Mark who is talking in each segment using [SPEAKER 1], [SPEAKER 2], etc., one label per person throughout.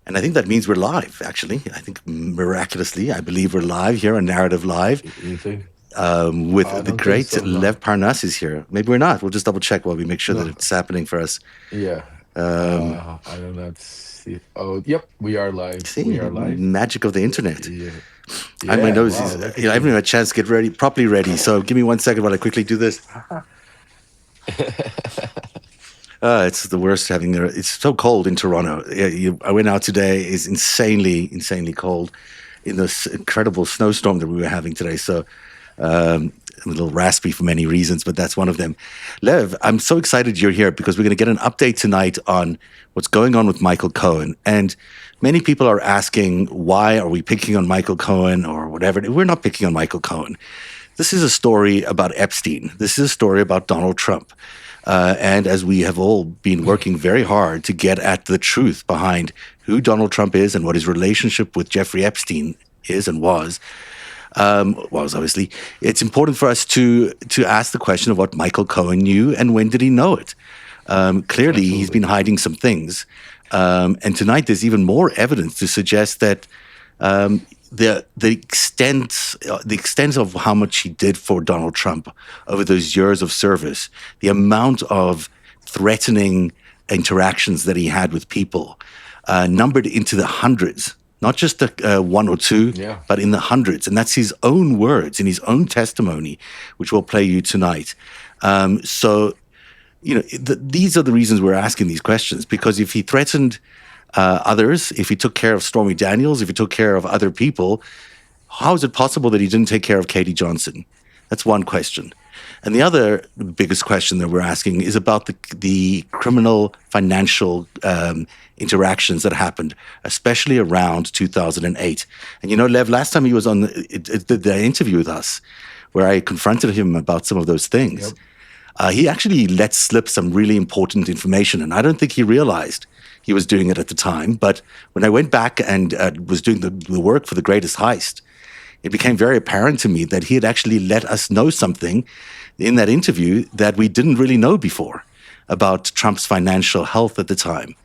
[SPEAKER 1] And I think that means we're live, actually. I think miraculously, I believe we're live here on Narrative Live
[SPEAKER 2] You think? I
[SPEAKER 1] with the
[SPEAKER 2] don't think
[SPEAKER 1] great
[SPEAKER 2] so. No,
[SPEAKER 1] Lev Parnas is here. Maybe we're not. We'll just double check while we make sure that
[SPEAKER 2] no.
[SPEAKER 1] it's happening for us.
[SPEAKER 2] Yeah.
[SPEAKER 1] Um,
[SPEAKER 2] I don't know. See. Oh, yep. We are live. We
[SPEAKER 1] See,
[SPEAKER 2] are live.
[SPEAKER 1] magic of the internet.
[SPEAKER 2] Yeah.
[SPEAKER 1] My
[SPEAKER 2] Yeah.
[SPEAKER 1] nose
[SPEAKER 2] Wow.
[SPEAKER 1] is,
[SPEAKER 2] Look
[SPEAKER 1] I
[SPEAKER 2] at
[SPEAKER 1] haven't even
[SPEAKER 2] you.
[SPEAKER 1] had a chance to get ready, properly ready. So give me 1 second while I quickly do this. It's the worst having it's so cold in Toronto. I went out today. It's insanely, insanely cold in this incredible snowstorm that we were having today. So I'm a little raspy for many reasons, but that's one of them. Lev, I'm so excited you're here because we're going to get an update tonight on what's going on with Michael Cohen. And many people are asking, why are we picking on Michael Cohen or whatever? We're not picking on Michael Cohen. This is a story about Epstein. This is a story about Donald Trump. And as we have all been working very hard to get at the truth behind who Donald Trump is and what his relationship with Jeffrey Epstein is and was obviously, it's important for us to ask the question of what Michael Cohen knew and when did he know it. Clearly, he's
[SPEAKER 2] Absolutely.
[SPEAKER 1] been hiding some things. And tonight, there's even more evidence to suggest that the extent of how much he did for Donald Trump over those years of service, the amount of threatening interactions that he had with people, numbered into the hundreds, not just the one or two,
[SPEAKER 2] Yeah.
[SPEAKER 1] but in the hundreds. And that's his own words in his own testimony, which we'll play you tonight. So these are the reasons we're asking these questions, because if he threatened others, if he took care of Stormy Daniels, if he took care of other people, how is it possible that he didn't take care of Katie Johnson? That's one question. And the other biggest question that we're asking is about the criminal financial interactions that happened, especially around 2008. And Lev, last time he was on the interview with us, where I confronted him about some of those things,
[SPEAKER 2] Yep.
[SPEAKER 1] he actually let slip some really important information. And I don't think he realized he was doing it at the time. But when I went back and was doing the work for The Greatest Heist, it became very apparent to me that he had actually let us know something in that interview that we didn't really know before about Trump's financial health at the time.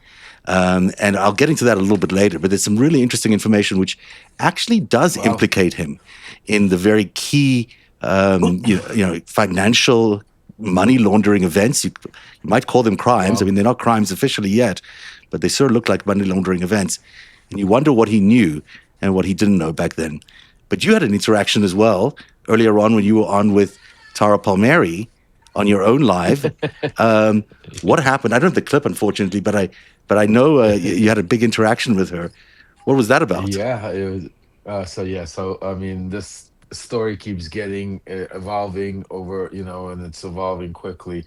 [SPEAKER 1] And I'll get into that a little bit later, but there's some really interesting information which actually does
[SPEAKER 2] Wow.
[SPEAKER 1] implicate him in the very key, financial money laundering events. You might call them crimes. I
[SPEAKER 2] Wow.
[SPEAKER 1] mean, they're not crimes officially yet, but they sort of look like money laundering events. And you wonder what he knew and what he didn't know back then. But you had an interaction as well earlier on when you were on with Tara Palmieri on your own live. What happened? I don't have the clip, unfortunately, but I know you had a big interaction with her. What was that about?
[SPEAKER 2] Yeah, it was. So I mean, this story keeps getting evolving over, and it's evolving quickly.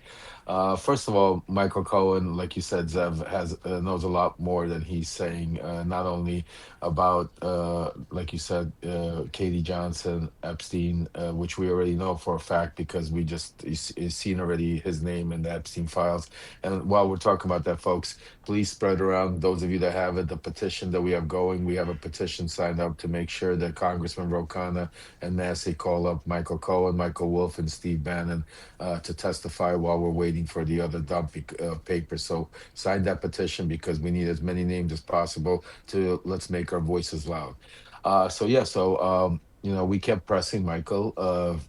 [SPEAKER 2] First of all, Michael Cohen, like you said, Zev has knows a lot more than he's saying. Not only about, like you said, Katie Johnson, Epstein, which we already know for a fact because we just is seen already his name in the Epstein files. And while we're talking about that, folks, please spread around, those of you that have it, the petition that we have going. We have a petition signed up to make sure that Congressman Ro Khanna and Nancy call up Michael Cohen, Michael Wolf, and Steve Bannon to testify while we're waiting for the other dumping paper. So sign that petition because we need as many names as possible to let's make our voices loud. We kept pressing Michael.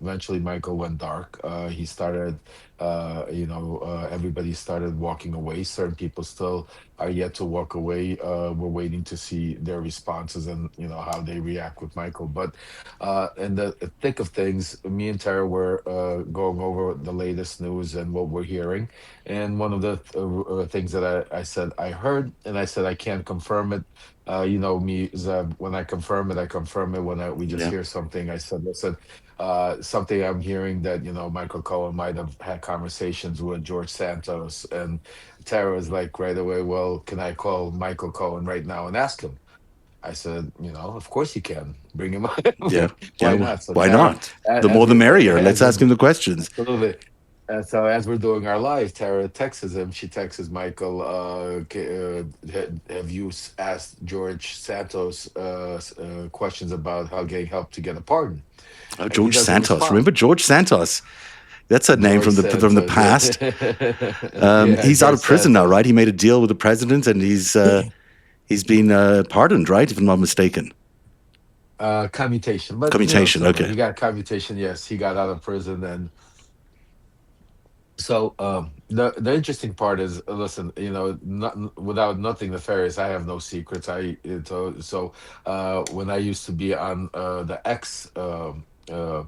[SPEAKER 2] Eventually, Michael went dark. He started, everybody started walking away. Certain people still are yet to walk away. We're waiting to see their responses and how they react with Michael. But in the thick of things, me and Tara were going over the latest news and what we're hearing. And one of the things that I said I heard, and I said I can't confirm it. You know me, Zeb, when I confirm it, I confirm it. When we just
[SPEAKER 1] Yeah.
[SPEAKER 2] hear something, I said, listen, something I'm hearing that, Michael Cohen might have had conversations with George Santos. And Tara was like right away, well, can I call Michael Cohen right now and ask him? I said, of course you can. Bring him on.
[SPEAKER 1] Yeah.
[SPEAKER 2] Why
[SPEAKER 1] Yeah.
[SPEAKER 2] not? So
[SPEAKER 1] Why
[SPEAKER 2] Tara,
[SPEAKER 1] not? The more
[SPEAKER 2] as
[SPEAKER 1] the
[SPEAKER 2] we're
[SPEAKER 1] merrier. Let's
[SPEAKER 2] as
[SPEAKER 1] ask
[SPEAKER 2] we're
[SPEAKER 1] him the questions.
[SPEAKER 2] absolutely. And so as we're doing our live, Tara texts him. She texts Michael, have you asked George Santos questions about how getting help to get a pardon?
[SPEAKER 1] Oh,
[SPEAKER 2] And he
[SPEAKER 1] George
[SPEAKER 2] doesn't
[SPEAKER 1] Santos.
[SPEAKER 2] respond.
[SPEAKER 1] Remember George Santos? That's a name
[SPEAKER 2] George
[SPEAKER 1] from the
[SPEAKER 2] Santos.
[SPEAKER 1] past.
[SPEAKER 2] Yeah,
[SPEAKER 1] He's out
[SPEAKER 2] George
[SPEAKER 1] of prison now,
[SPEAKER 2] Santos.
[SPEAKER 1] right? He made a deal with the president, and He's been pardoned, right? If I'm not mistaken.
[SPEAKER 2] Commutation, but
[SPEAKER 1] Commutation.
[SPEAKER 2] still,
[SPEAKER 1] Okay.
[SPEAKER 2] he got commutation. Yes, he got out of prison, and so the interesting part is, listen, not, without nothing nefarious, I have no secrets. When I used to be on the X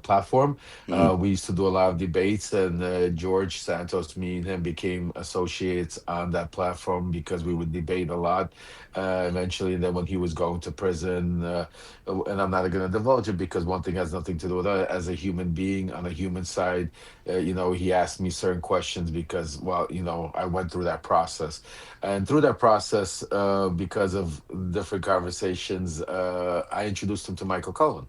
[SPEAKER 2] platform,
[SPEAKER 1] Mm.
[SPEAKER 2] we used to do a lot of debates, and George Santos, me and him became associates on that platform because we would debate a lot. Eventually, and then when he was going to prison, and I'm not going to divulge it because one thing has nothing to do with it. As a human being on a human side, he asked me certain questions because, well, I went through that process. And through that process, because of different conversations, I introduced him to Michael Cohen.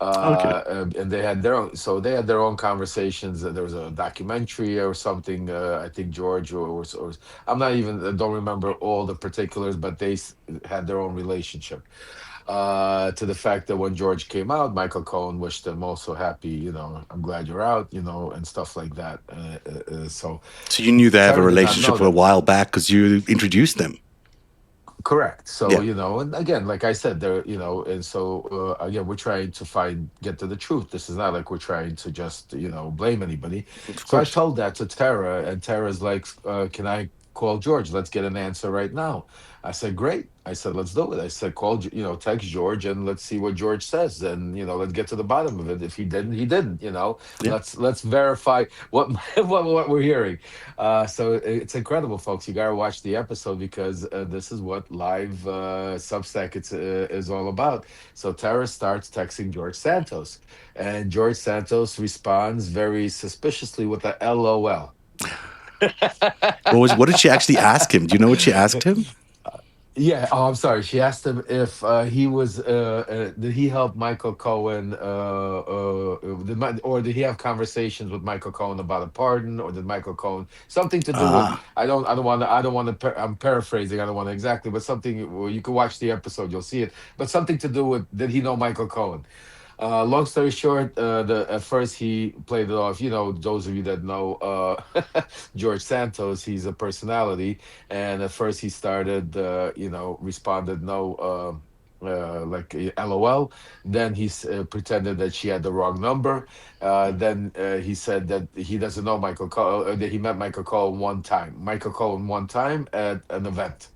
[SPEAKER 1] Okay.
[SPEAKER 2] And they had their own, so they had their own conversations. There was a documentary or something. I think George or I'm not even, I don't remember all the particulars, but had their own relationship to the fact that when George came out, Michael Cohen wished them also happy, I'm glad you're out, and stuff like that. So
[SPEAKER 1] So you knew they have a
[SPEAKER 2] Tara did not
[SPEAKER 1] relationship
[SPEAKER 2] know
[SPEAKER 1] for a
[SPEAKER 2] that.
[SPEAKER 1] while back because you introduced them.
[SPEAKER 2] Correct. So,
[SPEAKER 1] Yeah.
[SPEAKER 2] and again, like I said, and so again, we're trying to get to the truth. This is not like we're trying to just, blame anybody.
[SPEAKER 1] Of
[SPEAKER 2] So I
[SPEAKER 1] course.
[SPEAKER 2] told that to Tara, and Tara's like, can I call George? Let's get an answer right now. I said, great. I said, let's do it. I said, text George and let's see what George says. And, let's get to the bottom of it. If he didn't, he didn't.
[SPEAKER 1] Yeah.
[SPEAKER 2] Let's verify what what we're hearing. So it's incredible, folks. You gotta watch the episode because this is what live Substack is all about. So Tara starts texting George Santos, and George Santos responds very suspiciously with a LOL.
[SPEAKER 1] What did she actually ask him? Do you know what she asked him?
[SPEAKER 2] Yeah. Oh, I'm sorry. She asked him if he was. Did he help Michael Cohen? Or did he have conversations with Michael Cohen about a pardon? Or did Michael Cohen something to do with?
[SPEAKER 1] Ah,
[SPEAKER 2] I don't want to. I don't want to. I'm paraphrasing. I don't want to exactly, but something. Well, you can watch the episode. You'll see it. But something to do with. Did he know Michael Cohen? Long story short, the at first he played it off. Those of you that know George Santos, he's a personality, and at first he started, responded no, like LOL. Then he pretended that she had the wrong number. Then he said that he doesn't know Michael Cole, that he met Michael Cole one time. Michael Cole one time at an event.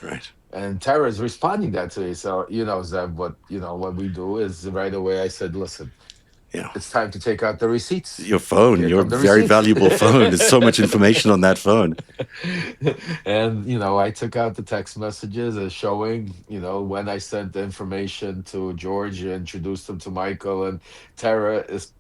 [SPEAKER 1] right.
[SPEAKER 2] And Tara is responding that to me. So, Zeb, what we do is right away I said, listen,
[SPEAKER 1] Yeah.
[SPEAKER 2] it's time to take out the receipts.
[SPEAKER 1] Your phone,
[SPEAKER 2] Here
[SPEAKER 1] your
[SPEAKER 2] come the
[SPEAKER 1] very
[SPEAKER 2] receipts.
[SPEAKER 1] valuable phone. There's so much information on that phone.
[SPEAKER 2] And, I took out the text messages showing, when I sent the information to George, introduced him to Michael, and Tara is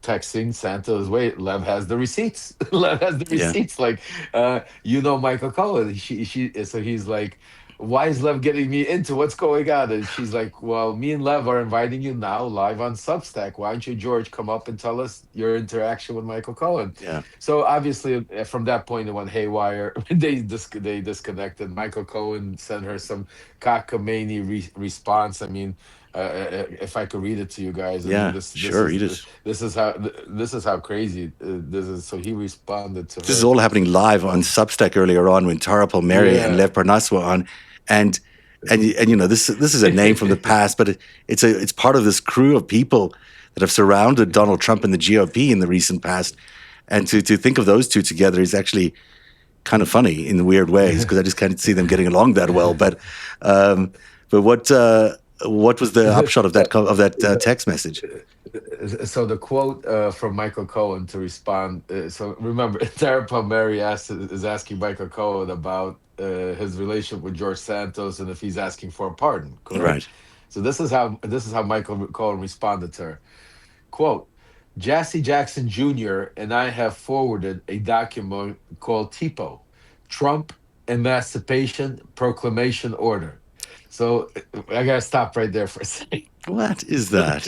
[SPEAKER 2] texting Santa's, wait, Lev has the receipts. Lev has the
[SPEAKER 1] Yeah.
[SPEAKER 2] receipts. Like, Michael Cohen. So he's like, why is Lev getting me into what's going on? And she's like, well, me and Lev are inviting you now live on Substack. Why don't you, George, come up and tell us your interaction with Michael Cohen?
[SPEAKER 1] Yeah.
[SPEAKER 2] So obviously, from that point, it went haywire. They disconnected. Michael Cohen sent her some cockamamie response. I mean, if I could read it to you guys, I mean,
[SPEAKER 1] Yeah. Sure. He does.
[SPEAKER 2] this is how crazy this is. So he responded to
[SPEAKER 1] This is
[SPEAKER 2] her.
[SPEAKER 1] all happening live on
[SPEAKER 2] Um,
[SPEAKER 1] Substack earlier on when Tara Palmieri and
[SPEAKER 2] yeah,
[SPEAKER 1] Lev Parnas were on, and this is a name from the past, but it's part of this crew of people that have surrounded Donald Trump and the GOP in the recent past, and to think of those two together is actually kind of funny in weird ways because I just can't see them getting along that well. Um, but what was the upshot of that text message?
[SPEAKER 2] so the quote from Michael Cohen to respond. So remember, Tara Palmieri is asking Michael Cohen about his relationship with George Santos and if he's asking for a pardon. Correct.
[SPEAKER 1] Right.
[SPEAKER 2] So this is how Michael Cohen responded to her. Quote: Jassy Jackson Jr. and I have forwarded a document called TPO, Trump Emancipation Proclamation Order. So I gotta stop right there for a second.
[SPEAKER 1] What is that?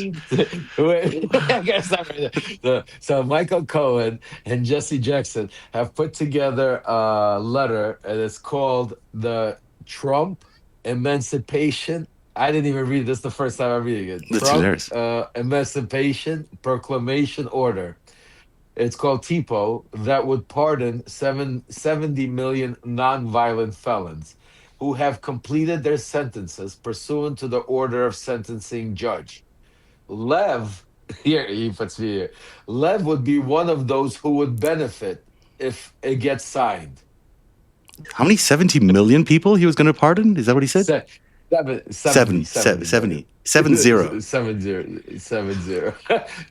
[SPEAKER 2] Wait, I gotta stop right there. So Michael Cohen and Jesse Jackson have put together a letter, and it's called the Trump Emancipation. I didn't even read it. This is the first time I'm reading it.
[SPEAKER 1] That's
[SPEAKER 2] Trump
[SPEAKER 1] hilarious.
[SPEAKER 2] Emancipation Proclamation Order. It's called TPO, that would pardon 70 million nonviolent felons. who have completed their sentences pursuant to the order of sentencing judge. Lev, here he puts me here. Lev would be one of those who would benefit if it gets signed.
[SPEAKER 1] How many 70 million people he was going to pardon? Is that what he said?
[SPEAKER 2] Se- seven, 70, 70 million.
[SPEAKER 1] 70, 70.
[SPEAKER 2] 70, 70.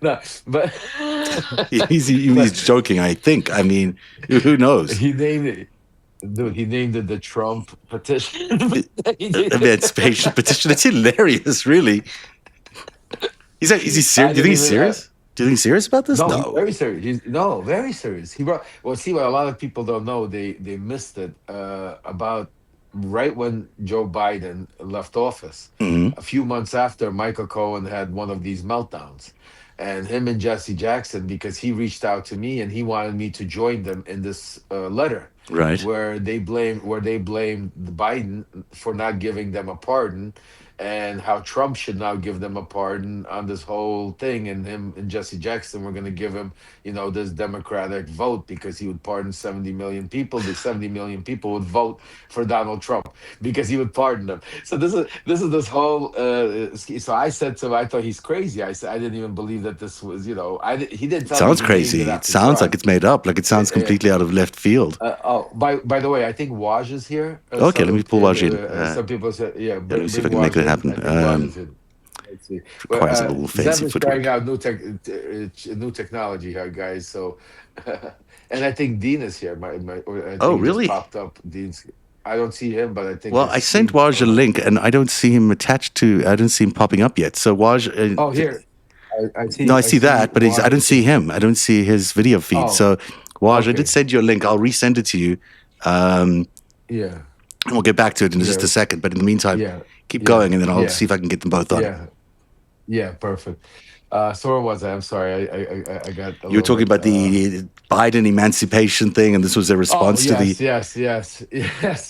[SPEAKER 2] No, but
[SPEAKER 1] He's
[SPEAKER 2] but
[SPEAKER 1] joking, I think. I mean, who knows?
[SPEAKER 2] he named it, dude. He named it the Trump petition. He did.
[SPEAKER 1] Emancipation petition. It's hilarious, really. Is he serious?
[SPEAKER 2] I
[SPEAKER 1] Do you
[SPEAKER 2] didn't
[SPEAKER 1] think he's
[SPEAKER 2] even.
[SPEAKER 1] serious? Do you think he's serious about this?
[SPEAKER 2] No, he's
[SPEAKER 1] No.
[SPEAKER 2] very serious. He's no, very serious. He brought. Well, see, what a lot of people don't know, they missed it about right when Joe Biden left office.
[SPEAKER 1] Hmm.
[SPEAKER 2] A few months after, Michael Cohen had one of these meltdowns, and him and Jesse Jackson, because he reached out to me and he wanted me to join them in this letter,
[SPEAKER 1] Right.
[SPEAKER 2] where they blamed Biden for not giving them a pardon, and how Trump should now give them a pardon on this whole thing. And him and Jesse Jackson were going to give him, this Democratic vote because he would pardon 70 million people. The 70 million people would vote for Donald Trump because he would pardon them. So this is this whole. So I said to him, I thought he's crazy. I said I didn't even believe that this was. He didn't
[SPEAKER 1] It
[SPEAKER 2] tell me
[SPEAKER 1] sounds
[SPEAKER 2] he named it
[SPEAKER 1] crazy. It
[SPEAKER 2] after
[SPEAKER 1] sounds like
[SPEAKER 2] Trump.
[SPEAKER 1] it's made up. Like it sounds completely out of left field.
[SPEAKER 2] Oh, by the way, I think Waj is here.
[SPEAKER 1] Okay, let me pull Waj in.
[SPEAKER 2] Some people said, yeah,
[SPEAKER 1] Yeah, let me see if I
[SPEAKER 2] bring
[SPEAKER 1] can make
[SPEAKER 2] Waj
[SPEAKER 1] that
[SPEAKER 2] in.
[SPEAKER 1] happen.
[SPEAKER 2] I think Waj is in. Let's see. Well,
[SPEAKER 1] Requires a little
[SPEAKER 2] Zev
[SPEAKER 1] fancy
[SPEAKER 2] is trying
[SPEAKER 1] footwork.
[SPEAKER 2] out new technology here, guys. So, and I think Dean is here. Or I
[SPEAKER 1] Oh,
[SPEAKER 2] think he just
[SPEAKER 1] really?
[SPEAKER 2] popped up. Dean's. I don't see him, but I think
[SPEAKER 1] Well,
[SPEAKER 2] his
[SPEAKER 1] I sent
[SPEAKER 2] screen.
[SPEAKER 1] Waj a link, and I don't see him attached to. I don't see him popping up yet. So Waj,
[SPEAKER 2] Oh, here.
[SPEAKER 1] no, I
[SPEAKER 2] I
[SPEAKER 1] see
[SPEAKER 2] see
[SPEAKER 1] that, but I don't
[SPEAKER 2] Waj.
[SPEAKER 1] see him. I don't see his video feed.
[SPEAKER 2] Oh,
[SPEAKER 1] So Waj, I did
[SPEAKER 2] okay.
[SPEAKER 1] send you a link. I'll resend it to you, um,
[SPEAKER 2] Yeah.
[SPEAKER 1] and we'll get back to it in just
[SPEAKER 2] Yeah.
[SPEAKER 1] a second. But in the meantime,
[SPEAKER 2] Yeah.
[SPEAKER 1] keep
[SPEAKER 2] Yeah.
[SPEAKER 1] going, and then I'll
[SPEAKER 2] Yeah.
[SPEAKER 1] see if I can get them both on.
[SPEAKER 2] Yeah. Yeah. Perfect. So where was I? I'm sorry. I got a
[SPEAKER 1] You were
[SPEAKER 2] little
[SPEAKER 1] talking
[SPEAKER 2] bit.
[SPEAKER 1] about the Biden emancipation thing, and this was a
[SPEAKER 2] Oh
[SPEAKER 1] response to the.
[SPEAKER 2] yes, yes,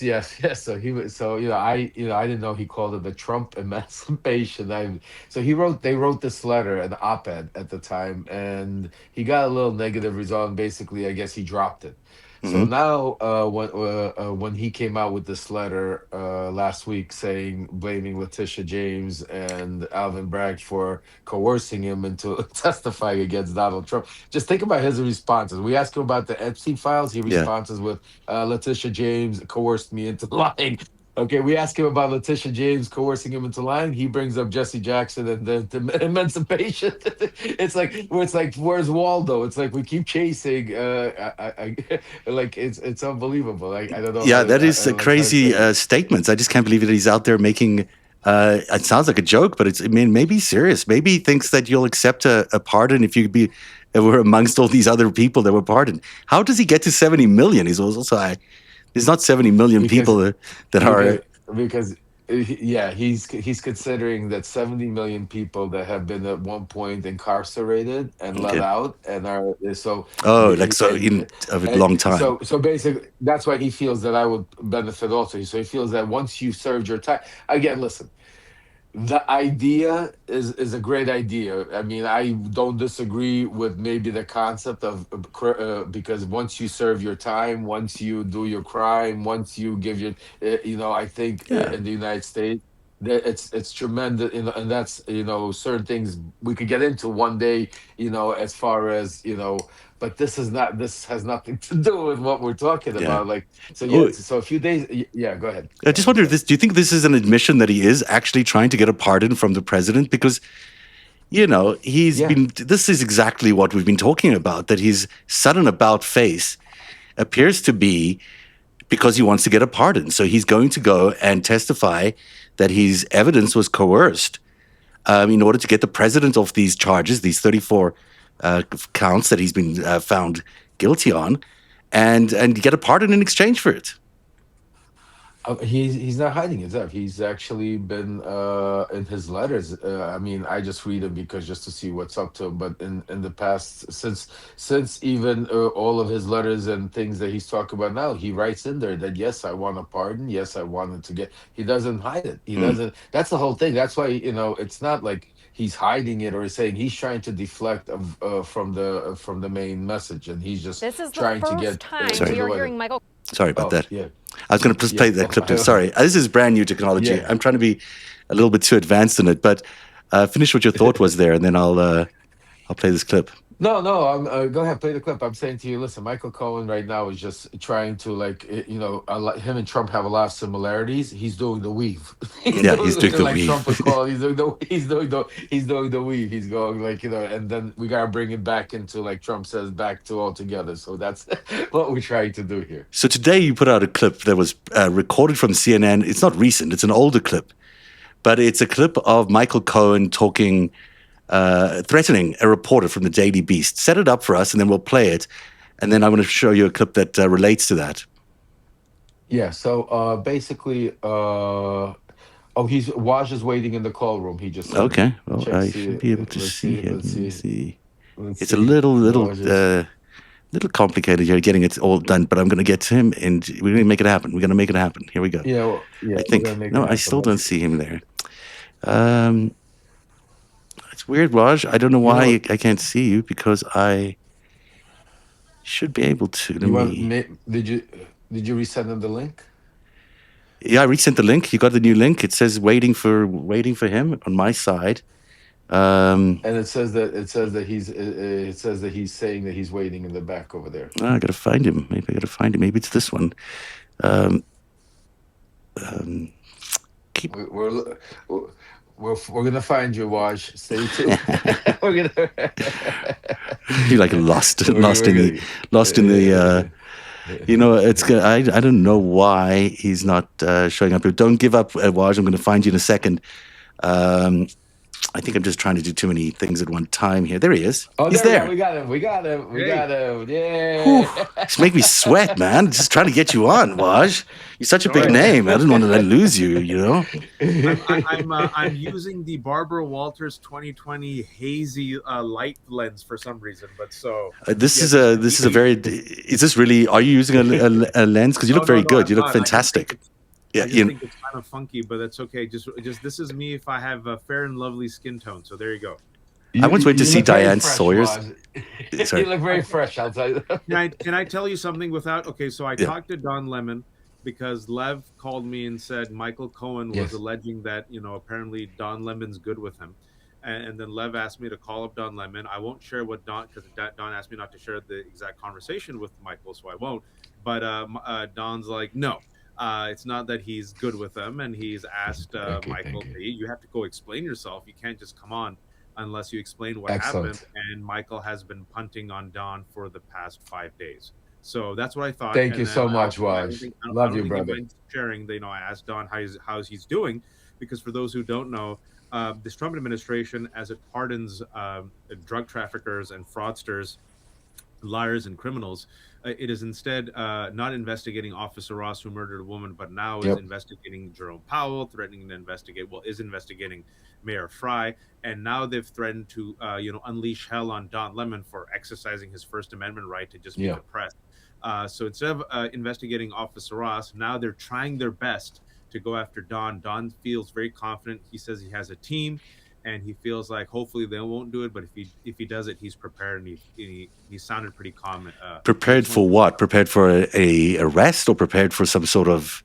[SPEAKER 2] yes, yes. So he was. So I didn't know he called it the Trump emancipation. So They wrote this letter, an op-ed at the time, and he got a little negative result. And basically, I guess he dropped it. So
[SPEAKER 1] Mhm.
[SPEAKER 2] now, when he came out with this letter last week, saying blaming Letitia James and Alvin Bragg for coercing him into testifying against Donald Trump. Just think about his responses. We ask him about the Epstein files. He
[SPEAKER 1] Yeah.
[SPEAKER 2] responds with, Letitia James coerced me into lying. Okay, we ask him about Letitia James coercing him into lying. He brings up Jesse Jackson and the emancipation. It's like where's Waldo? It's like we keep chasing. Like it's unbelievable. I don't know how
[SPEAKER 1] Yeah,
[SPEAKER 2] to
[SPEAKER 1] that is a
[SPEAKER 2] like how to say
[SPEAKER 1] crazy
[SPEAKER 2] it.
[SPEAKER 1] statements. I just can't believe that he's out there making. It sounds like a joke, but I mean, maybe he's serious. Maybe he thinks that you'll accept a pardon if we're amongst all these other people that were pardoned. How does he get to 70 million? There's not 70 million people
[SPEAKER 2] Because
[SPEAKER 1] that are.
[SPEAKER 2] because because yeah, he's considering that 70 million people that have been at one point incarcerated and let
[SPEAKER 1] Okay.
[SPEAKER 2] out and are so
[SPEAKER 1] Oh, like
[SPEAKER 2] the-
[SPEAKER 1] so in of a
[SPEAKER 2] and
[SPEAKER 1] long time.
[SPEAKER 2] so basically that's why he feels that I would benefit also. So he feels that once you served your time, again, listen, the idea is a great idea. I mean, I don't disagree with maybe the concept of because once you serve your time, once you do your crime, once you give your, I think
[SPEAKER 1] Yeah.
[SPEAKER 2] in the United States, that it's tremendous, and that's certain things we could get into one day, as far as but this has nothing to do with what we're talking
[SPEAKER 1] Yeah.
[SPEAKER 2] about. Like, so yeah,
[SPEAKER 1] Oh,
[SPEAKER 2] so a few days, yeah,
[SPEAKER 1] I
[SPEAKER 2] go
[SPEAKER 1] just
[SPEAKER 2] ahead,
[SPEAKER 1] wonder
[SPEAKER 2] Zeb.
[SPEAKER 1] this. Do you think this is an admission that he is actually trying to get a pardon from the president? Because he's
[SPEAKER 2] Yeah.
[SPEAKER 1] been. This is exactly what we've been talking about. That his sudden about face appears to be because he wants to get a pardon. So he's going to go and testify that his evidence was coerced in order to get the president off these charges, these 34 counts that he's been found guilty on, and get a pardon in exchange for it.
[SPEAKER 2] He's not hiding it, Zev. He's actually been in his letters. I mean, I just read them because just to see what's up to him. But in the past, since even all of his letters and things that he's talking about now, he writes in there that yes, I want a pardon. Yes, I wanted to get. He doesn't hide it. He
[SPEAKER 1] Mm,
[SPEAKER 2] doesn't. That's the whole thing. That's why it's not like he's hiding it, or he's saying he's trying to deflect from the main message, and he's just
[SPEAKER 3] This is the
[SPEAKER 2] trying to
[SPEAKER 3] first
[SPEAKER 2] get
[SPEAKER 3] time
[SPEAKER 1] Sorry,
[SPEAKER 3] we
[SPEAKER 2] the
[SPEAKER 3] are
[SPEAKER 2] weather.
[SPEAKER 3] hearing Michael.
[SPEAKER 1] sorry about
[SPEAKER 2] Oh
[SPEAKER 1] that.
[SPEAKER 2] yeah,
[SPEAKER 1] I was going to just
[SPEAKER 2] yeah,
[SPEAKER 1] play that clip too. Sorry, this is brand new technology.
[SPEAKER 2] yeah.
[SPEAKER 1] I'm trying to be a little bit too advanced in it, but finish what your thought was there, and then I'll play this clip.
[SPEAKER 2] No, no. Go ahead, play the clip. I'm saying to you, listen, Michael Cohen right now is just trying to him and Trump have a lot of similarities. He's doing the weave. He's
[SPEAKER 1] Yeah, he's
[SPEAKER 2] doing
[SPEAKER 1] doing the
[SPEAKER 2] like
[SPEAKER 1] weave.
[SPEAKER 2] Trump would call. He's doing the weave. He's going like and then we gotta bring it back into like Trump says back to all together. So that's what we're trying to do here.
[SPEAKER 1] So today you put out a clip that was recorded from CNN. It's not recent; it's an older clip, but it's a clip of Michael Cohen talking, threatening a reporter from the Daily Beast. Set it up for us, and then we'll play it. And then I'm going to show you a clip that relates to that.
[SPEAKER 2] Yeah. So basically, he's Waj is waiting in the call room. He just said,
[SPEAKER 1] Okay, well,
[SPEAKER 2] check.
[SPEAKER 1] I
[SPEAKER 2] See
[SPEAKER 1] should
[SPEAKER 2] it.
[SPEAKER 1] be able to
[SPEAKER 2] Let's
[SPEAKER 1] see
[SPEAKER 2] see.
[SPEAKER 1] him.
[SPEAKER 2] Let's
[SPEAKER 1] Let me
[SPEAKER 2] see.
[SPEAKER 1] see.
[SPEAKER 2] Let's
[SPEAKER 1] It's a
[SPEAKER 2] see. Waj is.
[SPEAKER 1] little complicated here getting it all done, but I'm going to get to him, and we're going to make it happen. We're going to make it happen. Here we go.
[SPEAKER 2] Yeah, well, yeah,
[SPEAKER 1] I
[SPEAKER 2] we're gonna
[SPEAKER 1] think
[SPEAKER 2] make it
[SPEAKER 1] no, I
[SPEAKER 2] happen.
[SPEAKER 1] still
[SPEAKER 2] But
[SPEAKER 1] don't see him there. Um, it's weird, Raj. I don't know
[SPEAKER 2] you know,
[SPEAKER 1] why I can't see you because I should be able to. Let
[SPEAKER 2] you want
[SPEAKER 1] me.
[SPEAKER 2] did you resend them the link?
[SPEAKER 1] Yeah, I resent the link. You got the new link. It says waiting for him on my side. Um,
[SPEAKER 2] And it says that he's saying that he's waiting in the back over there.
[SPEAKER 1] I got to find him. Maybe I got to find him. Maybe it's this one. Um, um, keep.
[SPEAKER 2] We- We're lo- we're gonna find you, Waj. Stay tuned. We're gonna
[SPEAKER 1] You're like lost,
[SPEAKER 2] we're gonna.
[SPEAKER 1] lost in the. It's good. I don't know why he's not showing up here. Don't give up, Waj. I'm going to find you in a second. Um, I think I'm just trying to do too many things at one time here. There he is.
[SPEAKER 2] Oh,
[SPEAKER 1] He's
[SPEAKER 2] there we go.
[SPEAKER 1] there.
[SPEAKER 2] We got him. We got him. We
[SPEAKER 4] Hey,
[SPEAKER 2] got him.
[SPEAKER 1] Whew.
[SPEAKER 2] Yeah.
[SPEAKER 1] Just make me sweat, man. Just trying to get you on, Waj. You're such a big
[SPEAKER 4] sorry.
[SPEAKER 1] name. I didn't want to lose you. You know.
[SPEAKER 4] I'm using the Barbara Walters 2020 hazy light lens for some reason, but so
[SPEAKER 1] This
[SPEAKER 4] yes,
[SPEAKER 1] is a this is a very. Is this really? Are you using a lens? Because you look
[SPEAKER 4] no, no,
[SPEAKER 1] very
[SPEAKER 4] no,
[SPEAKER 1] good.
[SPEAKER 4] I'm
[SPEAKER 1] You look
[SPEAKER 4] not.
[SPEAKER 1] fantastic. Yeah.
[SPEAKER 4] I just think it's kind of funky, but that's okay. Just this is me if I have a fair and lovely skin tone. So there you go.
[SPEAKER 1] I
[SPEAKER 2] You
[SPEAKER 1] once went to
[SPEAKER 2] you
[SPEAKER 1] see
[SPEAKER 2] look very
[SPEAKER 1] Diane
[SPEAKER 2] fresh,
[SPEAKER 1] Sawyer's.
[SPEAKER 2] Waz. You
[SPEAKER 1] Sorry.
[SPEAKER 2] look very fresh. I'll tell you.
[SPEAKER 4] Can I tell you something without? Okay, so I
[SPEAKER 1] Yeah.
[SPEAKER 4] talked to Don Lemon because Lev called me and said Michael Cohen was
[SPEAKER 2] Yes.
[SPEAKER 4] alleging that apparently Don Lemon's good with him, and then Lev asked me to call up Don Lemon. I won't share what Don because Don asked me not to share the exact conversation with Michael, so I won't. But Don's like, no. It's not that he's good with them, and he's asked
[SPEAKER 2] Thank you.
[SPEAKER 4] Michael,
[SPEAKER 2] Thank you.
[SPEAKER 4] hey, you have to go explain yourself. You can't just come on unless you explain what happened.
[SPEAKER 2] Excellent.
[SPEAKER 4] And Michael has been punting on Don for the past 5 days. So that's what I thought.
[SPEAKER 2] Thank
[SPEAKER 4] And
[SPEAKER 2] you
[SPEAKER 4] then
[SPEAKER 2] so
[SPEAKER 4] I
[SPEAKER 2] much,
[SPEAKER 4] also
[SPEAKER 2] Waj.
[SPEAKER 4] I
[SPEAKER 2] Love
[SPEAKER 4] don't
[SPEAKER 2] you,
[SPEAKER 4] think he
[SPEAKER 2] brother.
[SPEAKER 4] minds sharing. I asked Don how's he's doing because for those who don't know, this Trump administration, as it pardons drug traffickers and fraudsters, liars and criminals. It is instead not investigating Officer Ross, who murdered a woman, but now is
[SPEAKER 2] Yep.
[SPEAKER 4] investigating Jerome Powell, threatening to is investigating Mayor Fry, and now they've threatened to, unleash hell on Don Lemon for exercising his First Amendment right to just be
[SPEAKER 2] Yeah.
[SPEAKER 4] the press. So instead of investigating Officer Ross, now they're trying their best to go after Don. Don feels very confident. He says he has a team and he feels like hopefully they won't do it. But if he does it, he's prepared, and he sounded pretty calm. I
[SPEAKER 1] Prepared
[SPEAKER 4] just want
[SPEAKER 1] for what? Prepared for a arrest or prepared for some sort of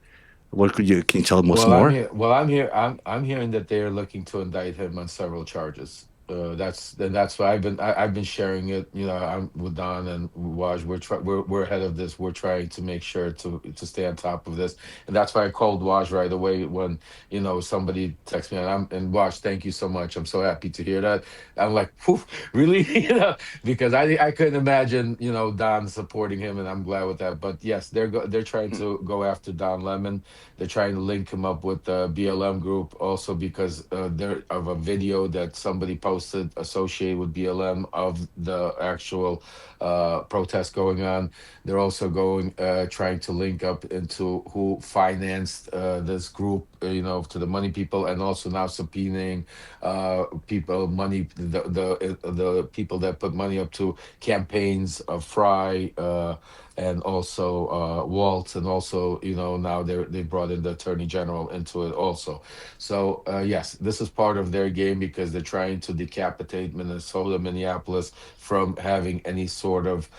[SPEAKER 1] what? Can you tell us
[SPEAKER 2] Well, I'm
[SPEAKER 1] more?
[SPEAKER 2] here. Well, I'm here. I'm hearing that they are looking to indict him on several charges. That's why I've been sharing it. I'm with Don and Waj. We're ahead of this. We're trying to make sure to stay on top of this, and that's why I called Waj right away when somebody texted me. And Waj, thank you so much. I'm so happy to hear that. I'm like, "Phew, really? Because I couldn't imagine Don supporting him, and I'm glad with that. But yes, they're trying to go after Don Lemon. They're trying to link him up with the BLM group also because there of a video that somebody posted associated with BLM of the actual protest going on. They're also trying to link up into who financed this group to the money people, and also now subpoenaing people, money, the people that put money up to campaigns of Fry, and also Waltz, and also now they brought in the attorney general into it also. So yes, this is part of their game because they're trying to decapitate Minnesota, Minneapolis from having any sort of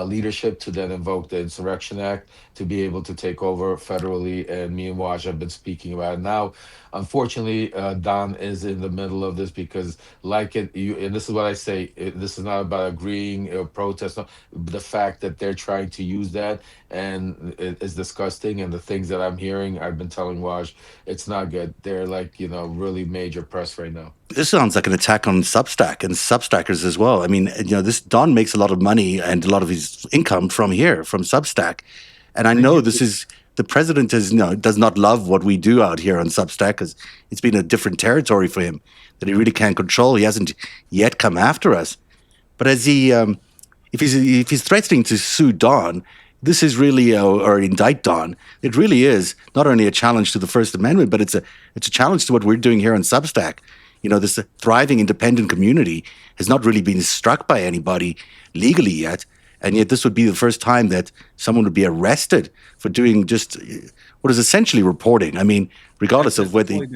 [SPEAKER 2] leadership to then invoke the Insurrection Act to be able to take over federally. And me and Waj have been speaking about it now. Unfortunately, Don is in the middle of this because, like and this is what I say. This is not about agreeing or protest. No, the fact that they're trying to use that and it is disgusting. And the things that I'm hearing, I've been telling Waj, it's not good. They're like really major press right now.
[SPEAKER 1] This sounds like an attack on Substack and Substackers as well. I mean, this Don makes a lot of money and a lot of his income from here, from Substack, and I
[SPEAKER 4] Thank
[SPEAKER 1] know
[SPEAKER 4] you.
[SPEAKER 1] this is the president is does not love what we do out here on Substack because it's been a different territory for him that he really can't control. He hasn't yet come after us, but as he if he's threatening to sue Don, this is really or indict Don. It really is not only a challenge to the First Amendment, but it's a challenge to what we're doing here on Substack. This thriving independent community has not really been struck by anybody legally yet, and yet this would be the first time that someone would be arrested for doing just what is essentially reporting. I mean, regardless of whether
[SPEAKER 4] That's all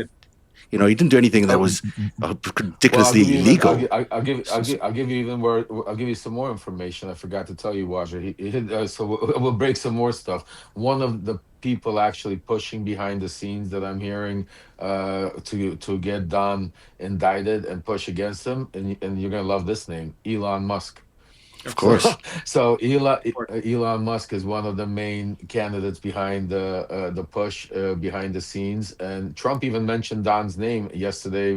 [SPEAKER 4] he did.
[SPEAKER 1] he didn't do anything that
[SPEAKER 2] So,
[SPEAKER 1] was
[SPEAKER 2] well, I'll give
[SPEAKER 1] ridiculously
[SPEAKER 2] you even.
[SPEAKER 1] illegal.
[SPEAKER 2] I'll give you even more. I'll give you some more information. I forgot to tell you, Roger. So we'll break some more stuff. One of the people actually pushing behind the scenes that I'm hearing to get Don indicted and push against him, and you're gonna love this name, Elon Musk.
[SPEAKER 1] Of
[SPEAKER 4] Of
[SPEAKER 2] So,
[SPEAKER 1] course,
[SPEAKER 4] course.
[SPEAKER 2] so
[SPEAKER 4] Of course.
[SPEAKER 2] Elon Musk is one of the main candidates behind the push behind the scenes, and Trump even mentioned Don's name yesterday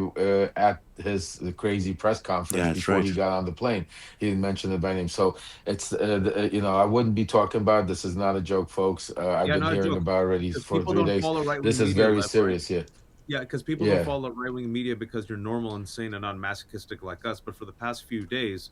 [SPEAKER 2] at his crazy press conference
[SPEAKER 1] yeah, that's
[SPEAKER 2] before
[SPEAKER 1] right.
[SPEAKER 2] he got on the plane. He didn't mention it by name, so it's I wouldn't be talking about it. This is not a joke, folks. I've
[SPEAKER 4] Yeah,
[SPEAKER 2] been
[SPEAKER 4] not a
[SPEAKER 2] hearing
[SPEAKER 4] joke.
[SPEAKER 2] about it already
[SPEAKER 4] Because
[SPEAKER 2] for
[SPEAKER 4] people
[SPEAKER 2] three
[SPEAKER 4] don't
[SPEAKER 2] days.
[SPEAKER 4] follow right
[SPEAKER 2] This
[SPEAKER 4] wing
[SPEAKER 2] is
[SPEAKER 4] media,
[SPEAKER 2] very
[SPEAKER 4] Lev, right?
[SPEAKER 2] serious. Yeah,
[SPEAKER 4] Yeah, because people don't
[SPEAKER 2] yeah.
[SPEAKER 4] follow right wing media because you're normal, insane, and not masochistic like us. But for the past few days,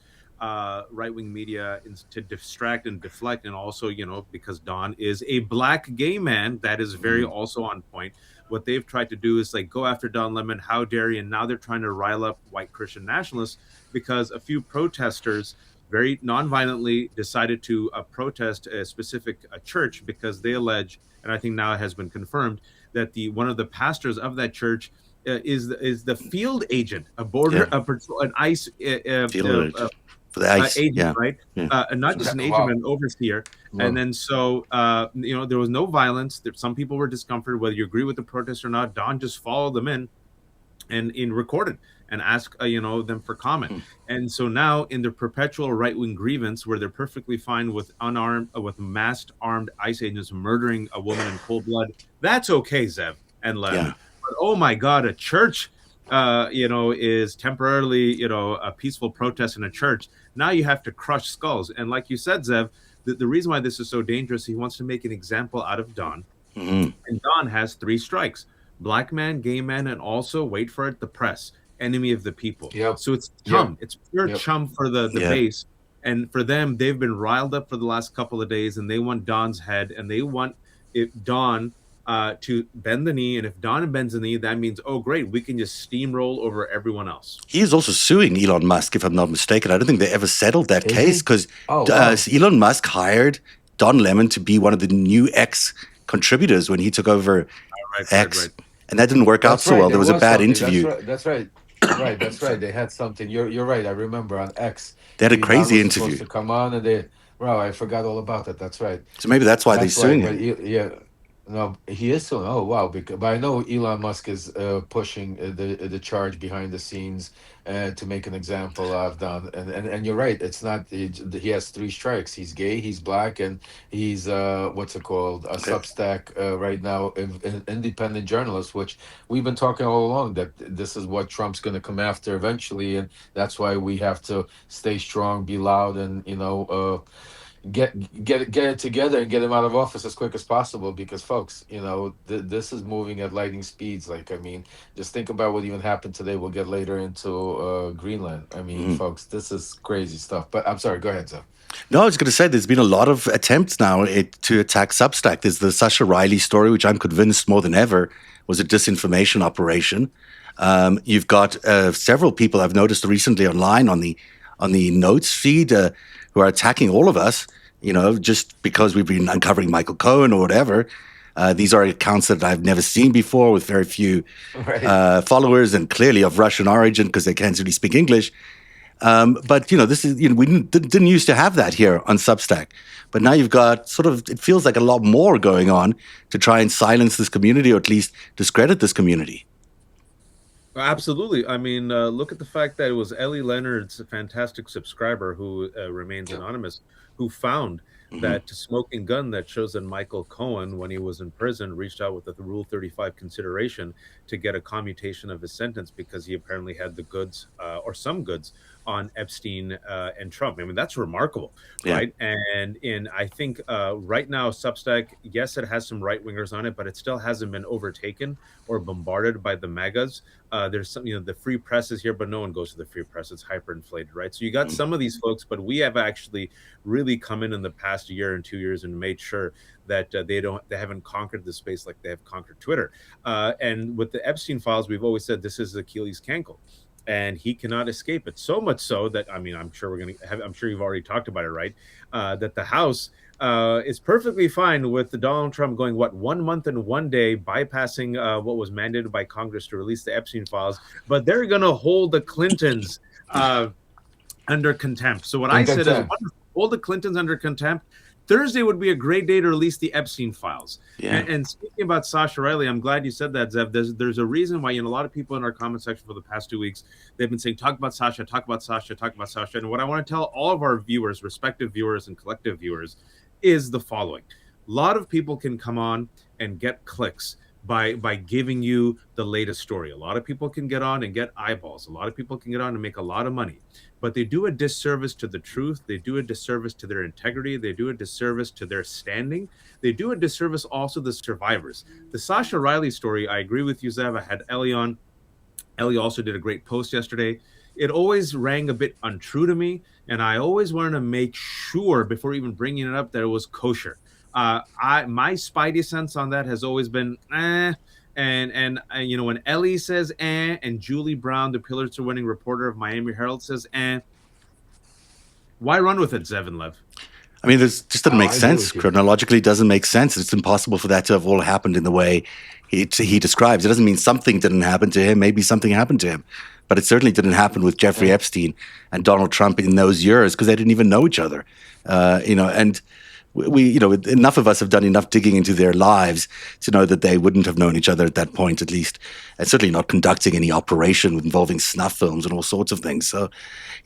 [SPEAKER 4] right wing media is to distract and deflect, and also, because Don is a black gay man, that is very
[SPEAKER 1] Mhm.
[SPEAKER 4] also on point. What they've tried to do is like go after Don Lemon, how dare you? And now they're trying to rile up white Christian nationalists because a few protesters very non-violently decided to protest a specific church because they allege, and I think now it has been confirmed that the one of the pastors of that church is the field agent, a border,
[SPEAKER 1] Yeah,
[SPEAKER 4] a patrol, an ICE
[SPEAKER 1] feel it for the ice.
[SPEAKER 4] agent,
[SPEAKER 1] Yeah,
[SPEAKER 4] right?
[SPEAKER 1] yeah.
[SPEAKER 4] And not just an agent, but
[SPEAKER 2] Wow.
[SPEAKER 4] an overseer. And
[SPEAKER 2] Well,
[SPEAKER 4] then so there was no violence. There, some people were discomforted, whether you agree with the protest or not. Don just followed them in and in recorded and ask them for comment.
[SPEAKER 1] Hmm.
[SPEAKER 4] And so now in the perpetual right wing grievance, where they're perfectly fine with unarmed, with masked armed ICE agents murdering a woman in cold blood, that's okay, Zev and Lev.
[SPEAKER 1] Yeah,
[SPEAKER 4] But oh my God, a church, is temporarily, a peaceful protest in a church. Now you have to crush skulls. And like you said, Zev, the reason why this is so dangerous, he wants to make an example out of Don,
[SPEAKER 1] hmm,
[SPEAKER 4] and Don has three strikes: black man, gay man, and also, wait for it, the press, enemy of the people.
[SPEAKER 2] yep,
[SPEAKER 4] So it's
[SPEAKER 2] yep,
[SPEAKER 4] chum. It's pure
[SPEAKER 2] yep.
[SPEAKER 4] chum for the
[SPEAKER 1] yeah.
[SPEAKER 4] base. And for them, they've been riled up for the last couple of days, and they want Don's head, and they want Don to bend the knee. And if Don bends the knee, that means, oh, great, we can just steamroll over everyone else.
[SPEAKER 1] He is also suing Elon Musk, if I'm not mistaken. I don't think they ever settled that
[SPEAKER 2] Is
[SPEAKER 1] case
[SPEAKER 2] he?
[SPEAKER 1] because
[SPEAKER 2] Oh wow.
[SPEAKER 1] Elon Musk hired Don Lemon to be one of the new X contributors when he took over
[SPEAKER 4] Right, right,
[SPEAKER 1] X,
[SPEAKER 4] right.
[SPEAKER 1] and that didn't work out
[SPEAKER 2] That's
[SPEAKER 1] so
[SPEAKER 2] right.
[SPEAKER 1] well. There
[SPEAKER 2] There
[SPEAKER 1] was a
[SPEAKER 2] was
[SPEAKER 1] bad
[SPEAKER 2] something. That's
[SPEAKER 1] interview.
[SPEAKER 2] right. That's right. Right. That's right. They had something. You're right. I remember on X,
[SPEAKER 1] They had a
[SPEAKER 2] Elon
[SPEAKER 1] crazy
[SPEAKER 2] was supposed
[SPEAKER 1] interview,
[SPEAKER 2] to come on, and they. Wow, I forgot all about that. That's right.
[SPEAKER 1] so maybe that's why they're
[SPEAKER 2] That's why.
[SPEAKER 1] suing
[SPEAKER 2] But
[SPEAKER 1] him.
[SPEAKER 2] Yeah, no, he is still. Oh wow. Because, but I know Elon Musk is pushing the charge behind the scenes to make an example of Don. And you're right. It's not. He has three strikes. He's gay. He's black, and he's what's it called? A
[SPEAKER 1] Okay.
[SPEAKER 2] Substack right now, independent journalist, which we've been talking all along that this is what Trump's going to come after eventually, and that's why we have to stay strong, be loud, and get it together and get him out of office as quick as possible. Because, folks, this is moving at lightning speeds. Like, I mean, just think about what even happened today. We'll get later into Greenland. I mean,
[SPEAKER 1] Mhm.
[SPEAKER 2] folks, this is crazy stuff. But I'm sorry. Go ahead, Zach.
[SPEAKER 1] No, I was going to say there's been a lot of attempts now to attack Substack. There's the Sasha Riley story, which I'm convinced more than ever was a disinformation operation. You've got several people I've noticed recently online on the notes feed who are attacking all of us. Just because we've been uncovering Michael Cohen or whatever. These are accounts that I've never seen before, with very few
[SPEAKER 2] Right.
[SPEAKER 1] followers and clearly of Russian origin because they can't really speak English. But this is we didn't used to have that here on Substack, but now you've got sort of it feels like a lot more going on to try and silence this community or at least discredit this community.
[SPEAKER 4] Absolutely. I mean, look at the fact that it was Ellie Leonard's fantastic subscriber who remains anonymous, who found
[SPEAKER 1] Hmm.
[SPEAKER 4] that smoking gun that shows that Michael Cohen, when he was in prison, reached out with the Rule 35 consideration to get a commutation of his sentence because he apparently had the goods or some goods on Epstein and Trump. I mean, that's remarkable,
[SPEAKER 1] Yeah.
[SPEAKER 4] right? And I think right now, Substack, yes, it has some right wingers on it, but it still hasn't been overtaken or bombarded by the MAGAs. There's some, the free press is here, but no one goes to the free press. It's hyperinflated, right? So you got some of these folks, but we have actually really come in the past year and 2 years and made sure that they haven't conquered the space like they have conquered Twitter. And with the Epstein files, we've always said this is Achilles' cankle. And he cannot escape it. So much so that I mean, I'm sure we're gonna have. I'm sure you've already talked about it, right? That the House is perfectly fine with the Donald Trump going 1 month and 1 day bypassing what was mandated by Congress to release the Epstein files, but they're going to hold the Clintons uh, under contempt. So what
[SPEAKER 2] In
[SPEAKER 4] I said is,
[SPEAKER 2] contempt.
[SPEAKER 4] wonderful, hold the Clintons under contempt. Thursday would be a great day to release the Epstein files.
[SPEAKER 1] Yeah.
[SPEAKER 4] And speaking about Sasha Riley, I'm glad you said that, Zev. There's a reason why, a lot of people in our comment section for the past 2 weeks, they've been saying, talk about Sasha, talk about Sasha, talk about Sasha. And what I want to tell all of our viewers, respective viewers and collective viewers, is the following. A lot of people can come on and get clicks by giving you the latest story. A lot of people can get on and get eyeballs. A lot of people can get on and make a lot of money, but they do a disservice to the truth. They do a disservice to their integrity. They do a disservice to their standing. They do a disservice also to the survivors. The Sasha Riley story, I agree with you, Zev. I had Ellie on. Ellie also did a great post yesterday. It always rang a bit untrue to me, and I always wanted to make sure before even bringing it up that it was kosher. My spidey sense on that has always been when Ellie says and Julie Brown, the Pulitzer winning reporter of Miami Herald, says why run with it, Zevin Lev?
[SPEAKER 1] I mean, this just doesn't
[SPEAKER 2] Oh,
[SPEAKER 1] make
[SPEAKER 2] I agree
[SPEAKER 1] sense.
[SPEAKER 2] with you.
[SPEAKER 1] Chronologically, it doesn't make sense. It's impossible for that to have all happened in the way he describes. It doesn't mean something didn't happen to him. Maybe something happened to him, but it certainly didn't happen with Jeffrey
[SPEAKER 2] And
[SPEAKER 1] Epstein and Donald Trump in those years because they didn't even know each other. And enough of us have done enough digging into their lives to know that they wouldn't have known each other at that point, at least, and certainly not conducting any operation involving snuff films and all sorts of things. So,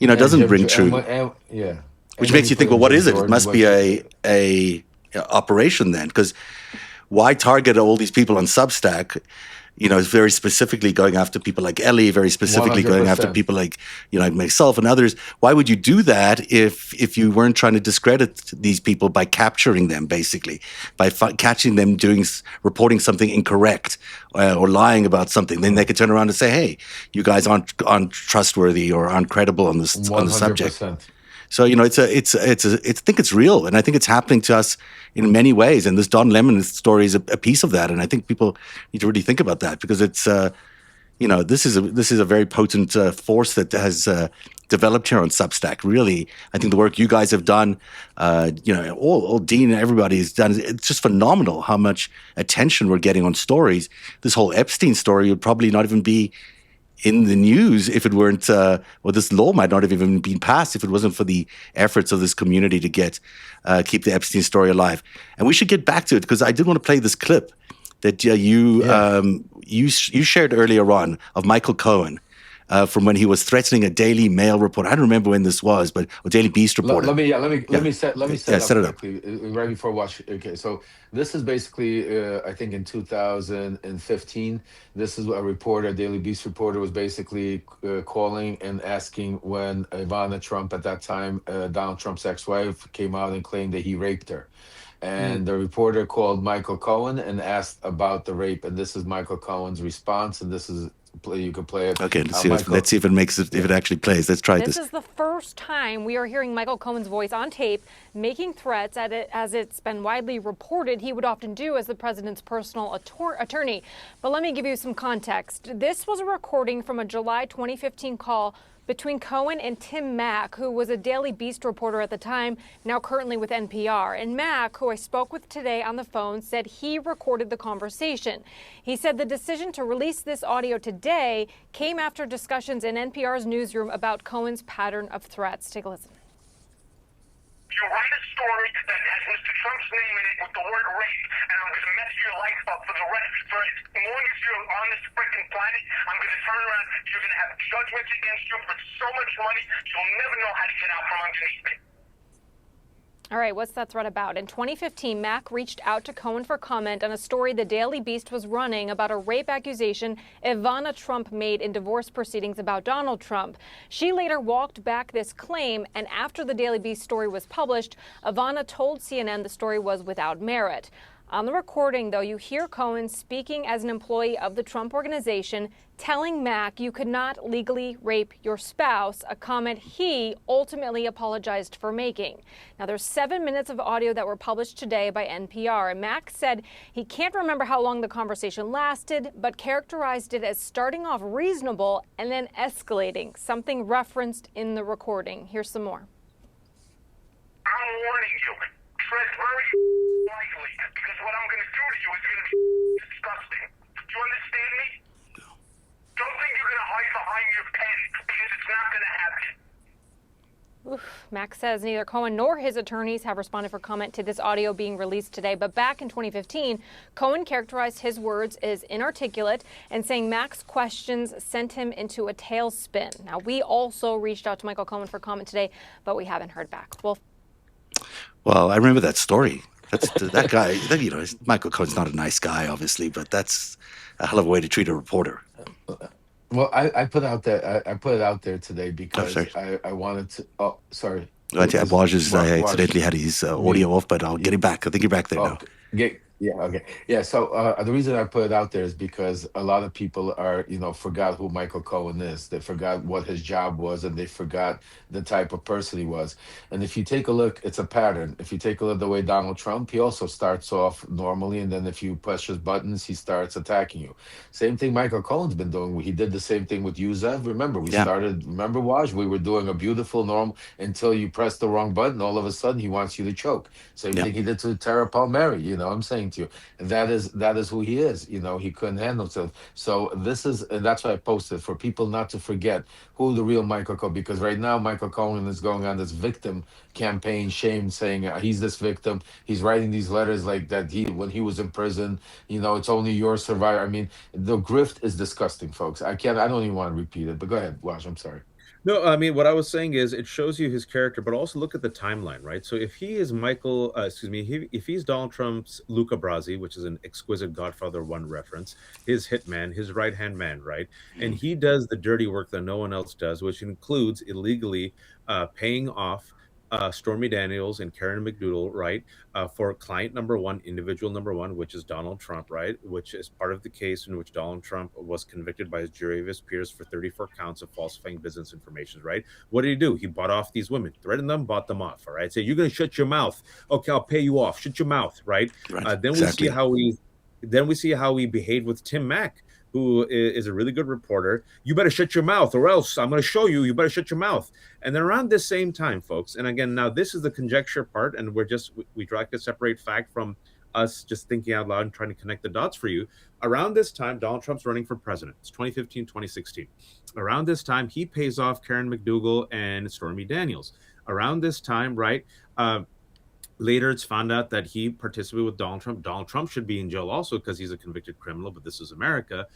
[SPEAKER 1] it
[SPEAKER 2] and
[SPEAKER 1] doesn't
[SPEAKER 2] Jim
[SPEAKER 1] ring
[SPEAKER 2] Jo-
[SPEAKER 1] true.
[SPEAKER 2] and yeah,
[SPEAKER 1] Which
[SPEAKER 2] and when
[SPEAKER 1] makes
[SPEAKER 2] you
[SPEAKER 1] you think,
[SPEAKER 2] put
[SPEAKER 1] well,
[SPEAKER 2] in
[SPEAKER 1] what
[SPEAKER 2] Jim
[SPEAKER 1] is it? It
[SPEAKER 2] Jordan,
[SPEAKER 1] must be
[SPEAKER 2] which
[SPEAKER 1] a operation then, because why target all these people on Substack? Very specifically going after people like Ellie, very
[SPEAKER 2] one
[SPEAKER 1] specifically
[SPEAKER 2] hundred
[SPEAKER 1] going after
[SPEAKER 2] percent.
[SPEAKER 1] people like like myself and others. Why would you do that if you weren't trying to discredit these people by capturing them, basically, by catching them reporting something incorrect or lying about something? Then they could turn around and say, "Hey, you guys aren't trustworthy or aren't credible on this on
[SPEAKER 2] One
[SPEAKER 1] the
[SPEAKER 2] hundred
[SPEAKER 1] subject."
[SPEAKER 2] percent.
[SPEAKER 1] So I think it's real, and I think it's happening to us in many ways. And this Don Lemon story is a piece of that. And I think people need to really think about that because it's this is a very potent force that has developed here on Substack. Really, I think the work you guys have done, all Dean and everybody has done. It's just phenomenal how much attention we're getting on stories. This whole Epstein story would probably not even be in the news if it weren't, or this law might not have even been passed if it wasn't for the efforts of this community to keep the Epstein story alive. And we should get back to it because I did want to play this clip that
[SPEAKER 2] Yeah.
[SPEAKER 1] you shared earlier on of Michael Cohen from when he was threatening a Daily Mail reporter. I don't remember when this was, but a Daily Beast reporter.
[SPEAKER 2] Let me yeah, let me
[SPEAKER 1] Yeah,
[SPEAKER 2] let me set
[SPEAKER 1] yeah,
[SPEAKER 2] it up
[SPEAKER 1] set it up.
[SPEAKER 2] quickly right before watch. Okay, so this is basically I think in 2015. This is a reporter, Daily Beast reporter, was basically calling and asking when Ivana Trump, at that time Donald Trump's ex-wife, came out and claimed that he raped her.
[SPEAKER 4] Mm.
[SPEAKER 2] And the reporter called Michael Cohen and asked about the rape, and this is Michael Cohen's response, and this is play. You could play it.
[SPEAKER 1] Okay, let's
[SPEAKER 2] Michael.
[SPEAKER 1] see if it makes it, if
[SPEAKER 2] Yeah.
[SPEAKER 1] it actually plays. Let's try
[SPEAKER 3] This
[SPEAKER 1] this.
[SPEAKER 3] is the first time we are hearing Michael Cohen's voice on tape making threats at it, as it's been widely reported he would often do as the president's personal attorney. But let me give you some context. This was a recording from a July 2015 call between Cohen and Tim Mack, who was a Daily Beast reporter at the time, now currently with NPR. And Mack, who I spoke with today on the phone, said he recorded the conversation. He said the decision to release this audio today came after discussions in NPR's newsroom about Cohen's pattern of threats. Take a listen.
[SPEAKER 5] You write a story that has Mr. Trump's name in it with the word rape, and I'm going to mess your life up for the rest, for as long as you're on this freaking planet. I'm going to turn around. You're going to have judgments against you for so much money, you'll never know how to get out from underneath me.
[SPEAKER 3] All right, what's that threat about? In 2015, Mack reached out to Cohen for comment on a story the Daily Beast was running about a rape accusation Ivana Trump made in divorce proceedings about Donald Trump. She later walked back this claim, and after the Daily Beast story was published, Ivana told CNN the story was without merit. On the recording, though, you hear Cohen speaking as an employee of the Trump organization, telling Mack you could not legally rape your spouse, a comment he ultimately apologized for making. Now, there's 7 minutes of audio that were published today by NPR, and Mack said he can't remember how long the conversation lasted, but characterized it as starting off reasonable and then escalating, something referenced in the recording. Here's some more.
[SPEAKER 5] I'm warning you. Tread very lightly, because what I'm going to do to you is going to be disgusting. Do you understand me? Don't think you're going to hide behind your pen, because it's not going to happen.
[SPEAKER 3] Mack says neither Cohen nor his attorneys have responded for comment to this audio being released today. But back in 2015, Cohen characterized his words as inarticulate and saying Mack's questions sent him into a tailspin. Now, we also reached out to Michael Cohen for comment today, but we haven't heard back.
[SPEAKER 1] Well, I remember that story. That's that guy. Michael Cohen's not a nice guy, obviously, but that's a hell of a way to treat a reporter.
[SPEAKER 2] Well, I put out that I put it out there today because
[SPEAKER 1] sorry.
[SPEAKER 2] I wanted to. Oh, sorry.
[SPEAKER 1] Waj accidentally had his
[SPEAKER 2] me.
[SPEAKER 1] audio off, but I'll get him back. I think you're back there now.
[SPEAKER 2] Yeah, okay. Yeah, so the reason I put it out there is because a lot of people are, forgot who Michael Cohen is. They forgot what his job was, and they forgot the type of person he was. And if you take a look, it's a pattern. If you take a look at the way Donald Trump, he also starts off normally, and then if you push his buttons, he starts attacking you. Same thing Michael Cohen's been doing. He did the same thing with you, Zev. Remember, remember, Waj? We were doing a beautiful norm until you press the wrong button. All of a sudden, he wants you to choke. Same thing he did to Tara Palmieri, I'm saying to you. And that is who he is. He couldn't handle himself. So and that's why I posted for people not to forget who the real Michael Cohen, because right now Michael Cohen is going on this victim campaign, saying he's this victim. He's writing these letters like that when he was in prison, it's only your survivor. I mean, the grift is disgusting, folks. I don't even want to repeat it, but go ahead, Wash. I'm sorry.
[SPEAKER 4] No, I mean, what I was saying is it shows you his character, but also look at the timeline, right? So if he is if he's Donald Trump's Luca Brasi, which is an exquisite Godfather 1 reference, his hitman, his right-hand man, right? And he does the dirty work that no one else does, which includes illegally paying off Stormy Daniels and Karen McDougal, right, for client number one, individual number one, which is Donald Trump, right, which is part of the case in which Donald Trump was convicted by his jury of his peers for 34 counts of falsifying business information, right? What did he do? He bought off these women, threatened them, bought them off, all right? So you're going to shut your mouth. Okay, I'll pay you off. Shut your mouth, right? Then
[SPEAKER 1] Exactly.
[SPEAKER 4] we see how he behaved with Tim Mack, who is a really good reporter. You better shut your mouth or else I'm going to show you. You better shut your mouth. And then around this same time, folks, and again, now this is the conjecture part, and we try to separate fact from us just thinking out loud and trying to connect the dots for you. Around this time, Donald Trump's running for president. It's 2015, 2016. Around this time, he pays off Karen McDougal and Stormy Daniels. Around this time, right, later, it's found out that he participated with Donald Trump. Donald Trump should be in jail also because he's a convicted criminal, but this is America.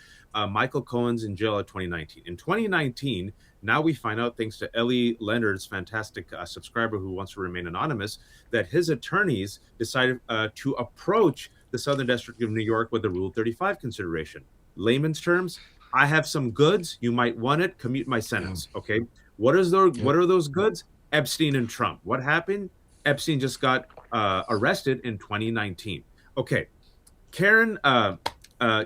[SPEAKER 4] Michael Cohen's in jail at 2019. In 2019, now we find out, thanks to Ellie Leonard's fantastic subscriber who wants to remain anonymous, that his attorneys decided to approach the Southern District of New York with the Rule 35 consideration. Layman's terms, I have some goods. You might want it. Commute my sentence. Okay. What are those goods? Epstein and Trump. What happened? Epstein just got arrested in 2019. Okay, Karen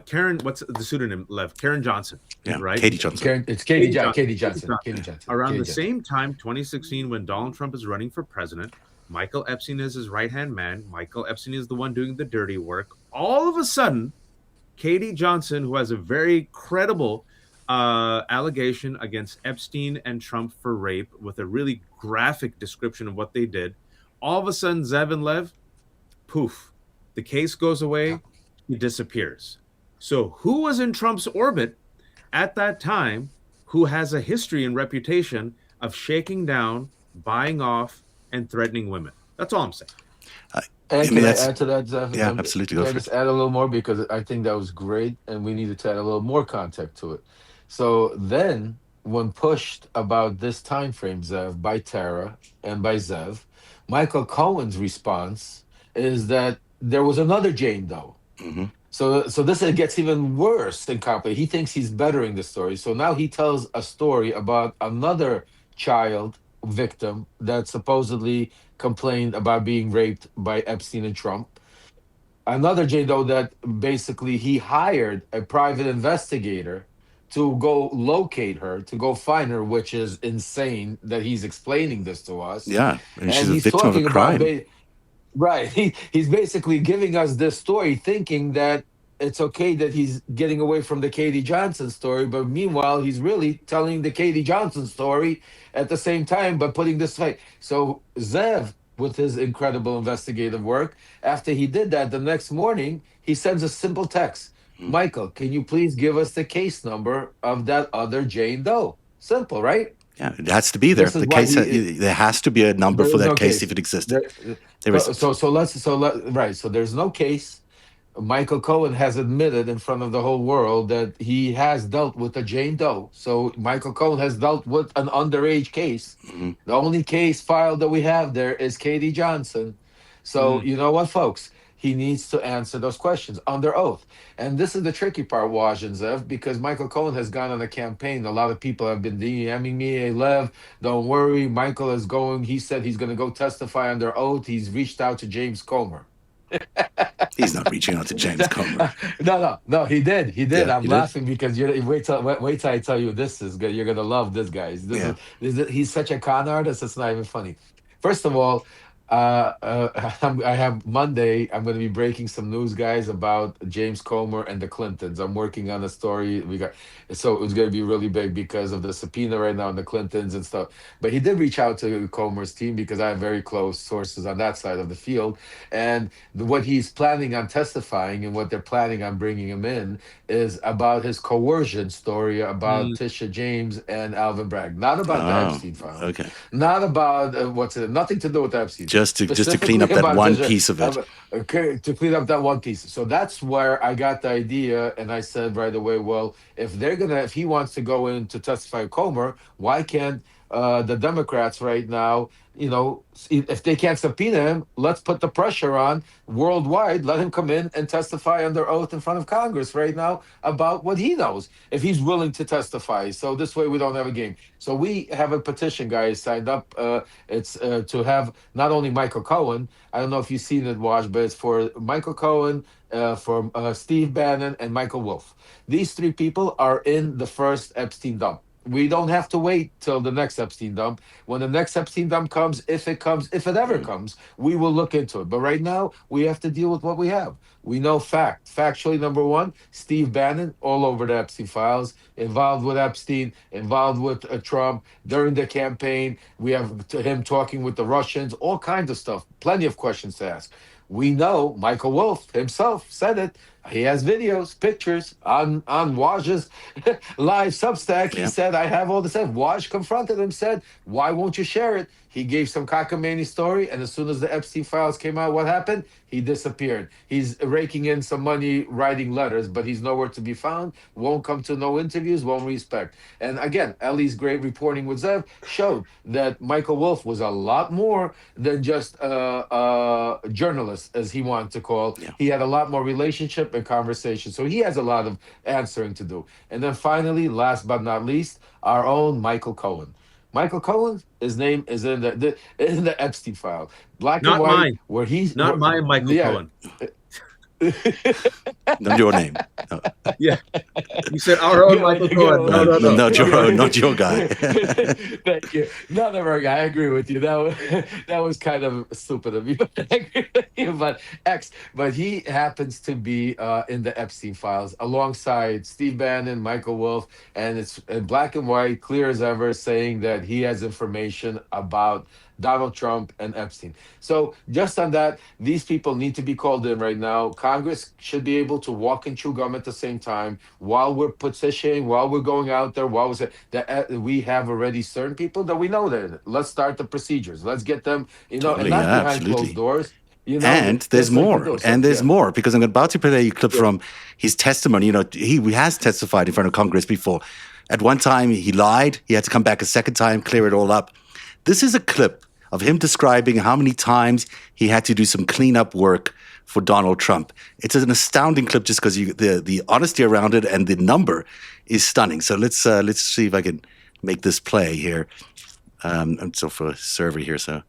[SPEAKER 4] Karen, what's the pseudonym, Lev? Karen Johnson,
[SPEAKER 1] Yeah,
[SPEAKER 4] right?
[SPEAKER 1] Katie Johnson.
[SPEAKER 2] Karen, it's
[SPEAKER 4] Katie Johnson.
[SPEAKER 2] Katie
[SPEAKER 4] Katie
[SPEAKER 2] Johnson.
[SPEAKER 4] Johnson.
[SPEAKER 2] Katie Johnson.
[SPEAKER 4] Around
[SPEAKER 2] Katie
[SPEAKER 4] the
[SPEAKER 2] Johnson.
[SPEAKER 4] same time, 2016, when Donald Trump is running for president, Michael Epstein is his right hand man. Michael Epstein is the one doing the dirty work. All of a sudden, Katie Johnson, who has a very credible allegation against Epstein and Trump for rape with a really graphic description of what they did, all of a sudden, Zev and Lev, poof, the case goes away, he disappears. So, who was in Trump's orbit at that time who has a history and reputation of shaking down, buying off, and threatening women? That's all I'm saying.
[SPEAKER 1] I,
[SPEAKER 2] And
[SPEAKER 1] I mean,
[SPEAKER 2] can I
[SPEAKER 1] that's,
[SPEAKER 2] add to that, Zev?
[SPEAKER 1] yeah, absolutely. Go
[SPEAKER 2] Can I
[SPEAKER 1] for
[SPEAKER 2] just
[SPEAKER 1] it.
[SPEAKER 2] add a little more because I think that was great, and we needed to add a little more context to it. So then, when pushed about this time frame, Zev, by Tara and by Zev, Michael Cohen's response is that there was another Jane Doe.
[SPEAKER 1] Hmm.
[SPEAKER 2] So this it gets even worse and complicated. He thinks he's bettering the story. So now he tells a story about another child victim that supposedly complained about being raped by Epstein and Trump. Another Jane Doe that basically he hired a private investigator to go locate her, to go find her, which is insane that he's explaining this to us.
[SPEAKER 1] Yeah, and she's
[SPEAKER 2] And
[SPEAKER 1] a
[SPEAKER 2] he's
[SPEAKER 1] victim of a
[SPEAKER 2] talking about
[SPEAKER 1] crime.
[SPEAKER 2] right. He's basically giving us this story, thinking that it's okay that he's getting away from the Katie Johnson story, but meanwhile he's really telling the Katie Johnson story at the same time, but putting this fight. So Zev, with his incredible investigative work, after he did that, the next morning he sends a simple text.
[SPEAKER 1] Mm.
[SPEAKER 2] Michael, can you please give us the case number of that other Jane Doe? Simple, right?
[SPEAKER 1] Yeah, it has to be there.
[SPEAKER 2] This
[SPEAKER 1] The
[SPEAKER 2] is why
[SPEAKER 1] case,
[SPEAKER 2] he
[SPEAKER 1] there has to be a number
[SPEAKER 2] there
[SPEAKER 1] for
[SPEAKER 2] is
[SPEAKER 1] that
[SPEAKER 2] no
[SPEAKER 1] case if
[SPEAKER 2] case.
[SPEAKER 1] it existed.
[SPEAKER 2] There,
[SPEAKER 1] There isn't.
[SPEAKER 2] right. So there's no case. Michael Cohen has admitted in front of the whole world that he has dealt with a Jane Doe. So Michael Cohen has dealt with an underage case.
[SPEAKER 1] Hmm.
[SPEAKER 2] The only case file that we have there is Katie Johnson. So
[SPEAKER 4] Mm.
[SPEAKER 2] you know what, folks? He needs to answer those questions under oath. And this is the tricky part, Waj and Zev, because Michael Cohen has gone on a campaign. A lot of people have been DMing me, hey, Lev, don't worry. Michael is going. He said he's going to go testify under oath. He's reached out to James Comer.
[SPEAKER 1] He's not reaching out to James Comer.
[SPEAKER 2] No. He did. He did.
[SPEAKER 1] Yeah,
[SPEAKER 2] I'm
[SPEAKER 1] he did.
[SPEAKER 2] laughing because you wait till I tell you this is good. You're gonna love this guy.
[SPEAKER 1] Yeah.
[SPEAKER 2] He's such a con artist. It's not even funny. First of all, I have Monday. I'm going to be breaking some news, guys, about James Comer and the Clintons. I'm working on a story. So it's going to be really big because of the subpoena right now and the Clintons and stuff. But he did reach out to Comer's team because I have very close sources on that side of the field, and what he's planning on testifying and what they're planning on bringing him in is about his coercion story about
[SPEAKER 4] Mm.
[SPEAKER 2] Tisha James and Alvin Bragg, not about the
[SPEAKER 1] Oh,
[SPEAKER 2] Epstein files,
[SPEAKER 1] okay.
[SPEAKER 2] not about what's it, nothing to do with Epstein,
[SPEAKER 1] Just to clean
[SPEAKER 2] specifically
[SPEAKER 1] up that
[SPEAKER 2] about
[SPEAKER 1] one
[SPEAKER 2] Tisha,
[SPEAKER 1] piece of it.
[SPEAKER 2] okay, to clean up that one piece. So that's where I got the idea, and I said right away, well, if he wants to go in to testify Comer, why can't the Democrats right now, if they can't subpoena him, let's put the pressure on worldwide. Let him come in and testify under oath in front of Congress right now about what he knows, if he's willing to testify. So this way we don't have a game. So we have a petition, guys, signed up. It's to have not only Michael Cohen. I don't know if you've seen it, Wash, but it's for Michael Cohen, for Steve Bannon, and Michael Wolff. These three people are in the first Epstein dump. We don't have to wait till the next Epstein dump. When the next Epstein dump comes, if it ever
[SPEAKER 1] Mm.
[SPEAKER 2] comes, we will look into it. But right now, we have to deal with what we have. We know factually, number one, Steve Bannon, all over the Epstein files, involved with Epstein, involved with Trump during the campaign. We have him talking with the Russians, all kinds of stuff. Plenty of questions to ask. We know Michael Wolff himself said it. He has videos, pictures on Waj's live Substack. He
[SPEAKER 1] Yeah.
[SPEAKER 2] said, I have all this stuff. Waj confronted him, said, why won't you share it? He gave some cockamamie story, and as soon as the Epstein files came out, what happened? He disappeared. He's raking in some money, writing letters, but he's nowhere to be found. Won't come to no interviews, won't respect. And again, Ellie's great reporting with Zev showed that Michael Wolff was a lot more than just a journalist, as he wanted to call.
[SPEAKER 1] Yeah.
[SPEAKER 2] He had a lot more relationship and conversation. So he has a lot of answering to do. And then finally, last but not least, our own Michael Cohen. Michael Cohen, his name is in the Epstein file, black and
[SPEAKER 4] Not
[SPEAKER 2] white,
[SPEAKER 4] mine.
[SPEAKER 2] where he's
[SPEAKER 4] Not my Michael
[SPEAKER 2] yeah,
[SPEAKER 4] Cohen.
[SPEAKER 1] Not your name. No,
[SPEAKER 4] Yeah, you said our own Michael Cohen. No, no, no.
[SPEAKER 1] not your own, not your guy.
[SPEAKER 2] Thank you. Not of our guy. I agree with you. That was kind of stupid of you. I agree with you. But but he happens to be in the Epstein files alongside Steve Bannon, Michael Wolff, and it's in black and white, clear as ever, saying that he has information about Donald Trump and Epstein. So just on that, these people need to be called in right now. Congress should be able to walk and chew gum at the same time while we're petitioning, while we're going out there, while we have already certain people that we know that. Let's start the procedures. Let's get them, and
[SPEAKER 1] Totally,
[SPEAKER 2] not
[SPEAKER 1] yeah,
[SPEAKER 2] behind closed
[SPEAKER 1] absolutely.
[SPEAKER 2] doors.
[SPEAKER 1] And there's
[SPEAKER 2] Just like we
[SPEAKER 1] more,
[SPEAKER 2] do.
[SPEAKER 1] and
[SPEAKER 2] So
[SPEAKER 1] there's
[SPEAKER 2] yeah,
[SPEAKER 1] more because I'm about to play a clip
[SPEAKER 2] yeah.
[SPEAKER 1] from his testimony. He has testified in front of Congress before. At one time, he lied. He had to come back a second time, clear it all up. This is a clip of him describing how many times he had to do some cleanup work for Donald Trump. It's an astounding clip just because the honesty around it and the number is stunning. So let's see if I can make this play here. I'm still for a server here, so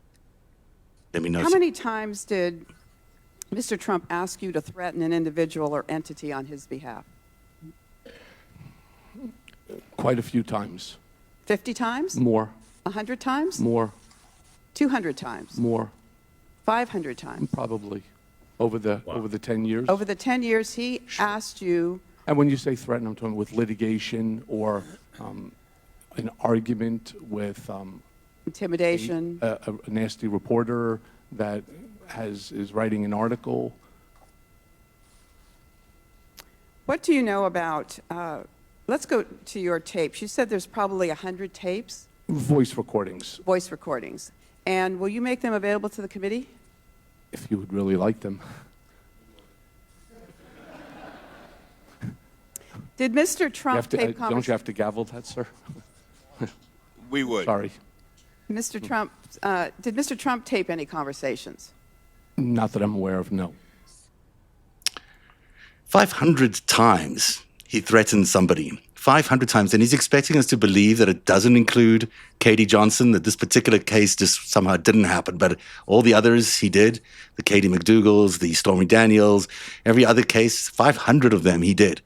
[SPEAKER 1] let me know.
[SPEAKER 6] How many times did Mr. Trump ask you to threaten an individual or entity on his behalf?
[SPEAKER 7] Quite a few times.
[SPEAKER 6] 50 times?
[SPEAKER 7] More,
[SPEAKER 6] 100 times?
[SPEAKER 7] more,
[SPEAKER 6] 200 times?
[SPEAKER 7] more,
[SPEAKER 6] 500 times?
[SPEAKER 7] probably, over the 10 years.
[SPEAKER 6] Over the 10 years, he asked you,
[SPEAKER 7] And when you say threaten, I'm talking with litigation or an argument with
[SPEAKER 6] intimidation.
[SPEAKER 7] a nasty reporter that is writing an article.
[SPEAKER 6] What do you know about, let's go to your tapes. You said there's probably 100 tapes,
[SPEAKER 7] Voice recordings,
[SPEAKER 6] voice recordings. And will you make them available to the committee?
[SPEAKER 7] if you would really like them.
[SPEAKER 6] Did Mr.
[SPEAKER 7] You
[SPEAKER 6] Trump
[SPEAKER 7] have to,
[SPEAKER 6] tape
[SPEAKER 7] don't you have to gavel that, sir?
[SPEAKER 8] We would.
[SPEAKER 7] Sorry.
[SPEAKER 6] Mr. Trump, did Mr. Trump tape any conversations?
[SPEAKER 7] Not that I'm aware of, no.
[SPEAKER 1] 500 times he threatened somebody. 500 times. And he's expecting us to believe that it doesn't include Katie Johnson, that this particular case just somehow didn't happen. But all the others he did, the Katie McDougals, the Stormy Daniels, every other case, 500 of them he did.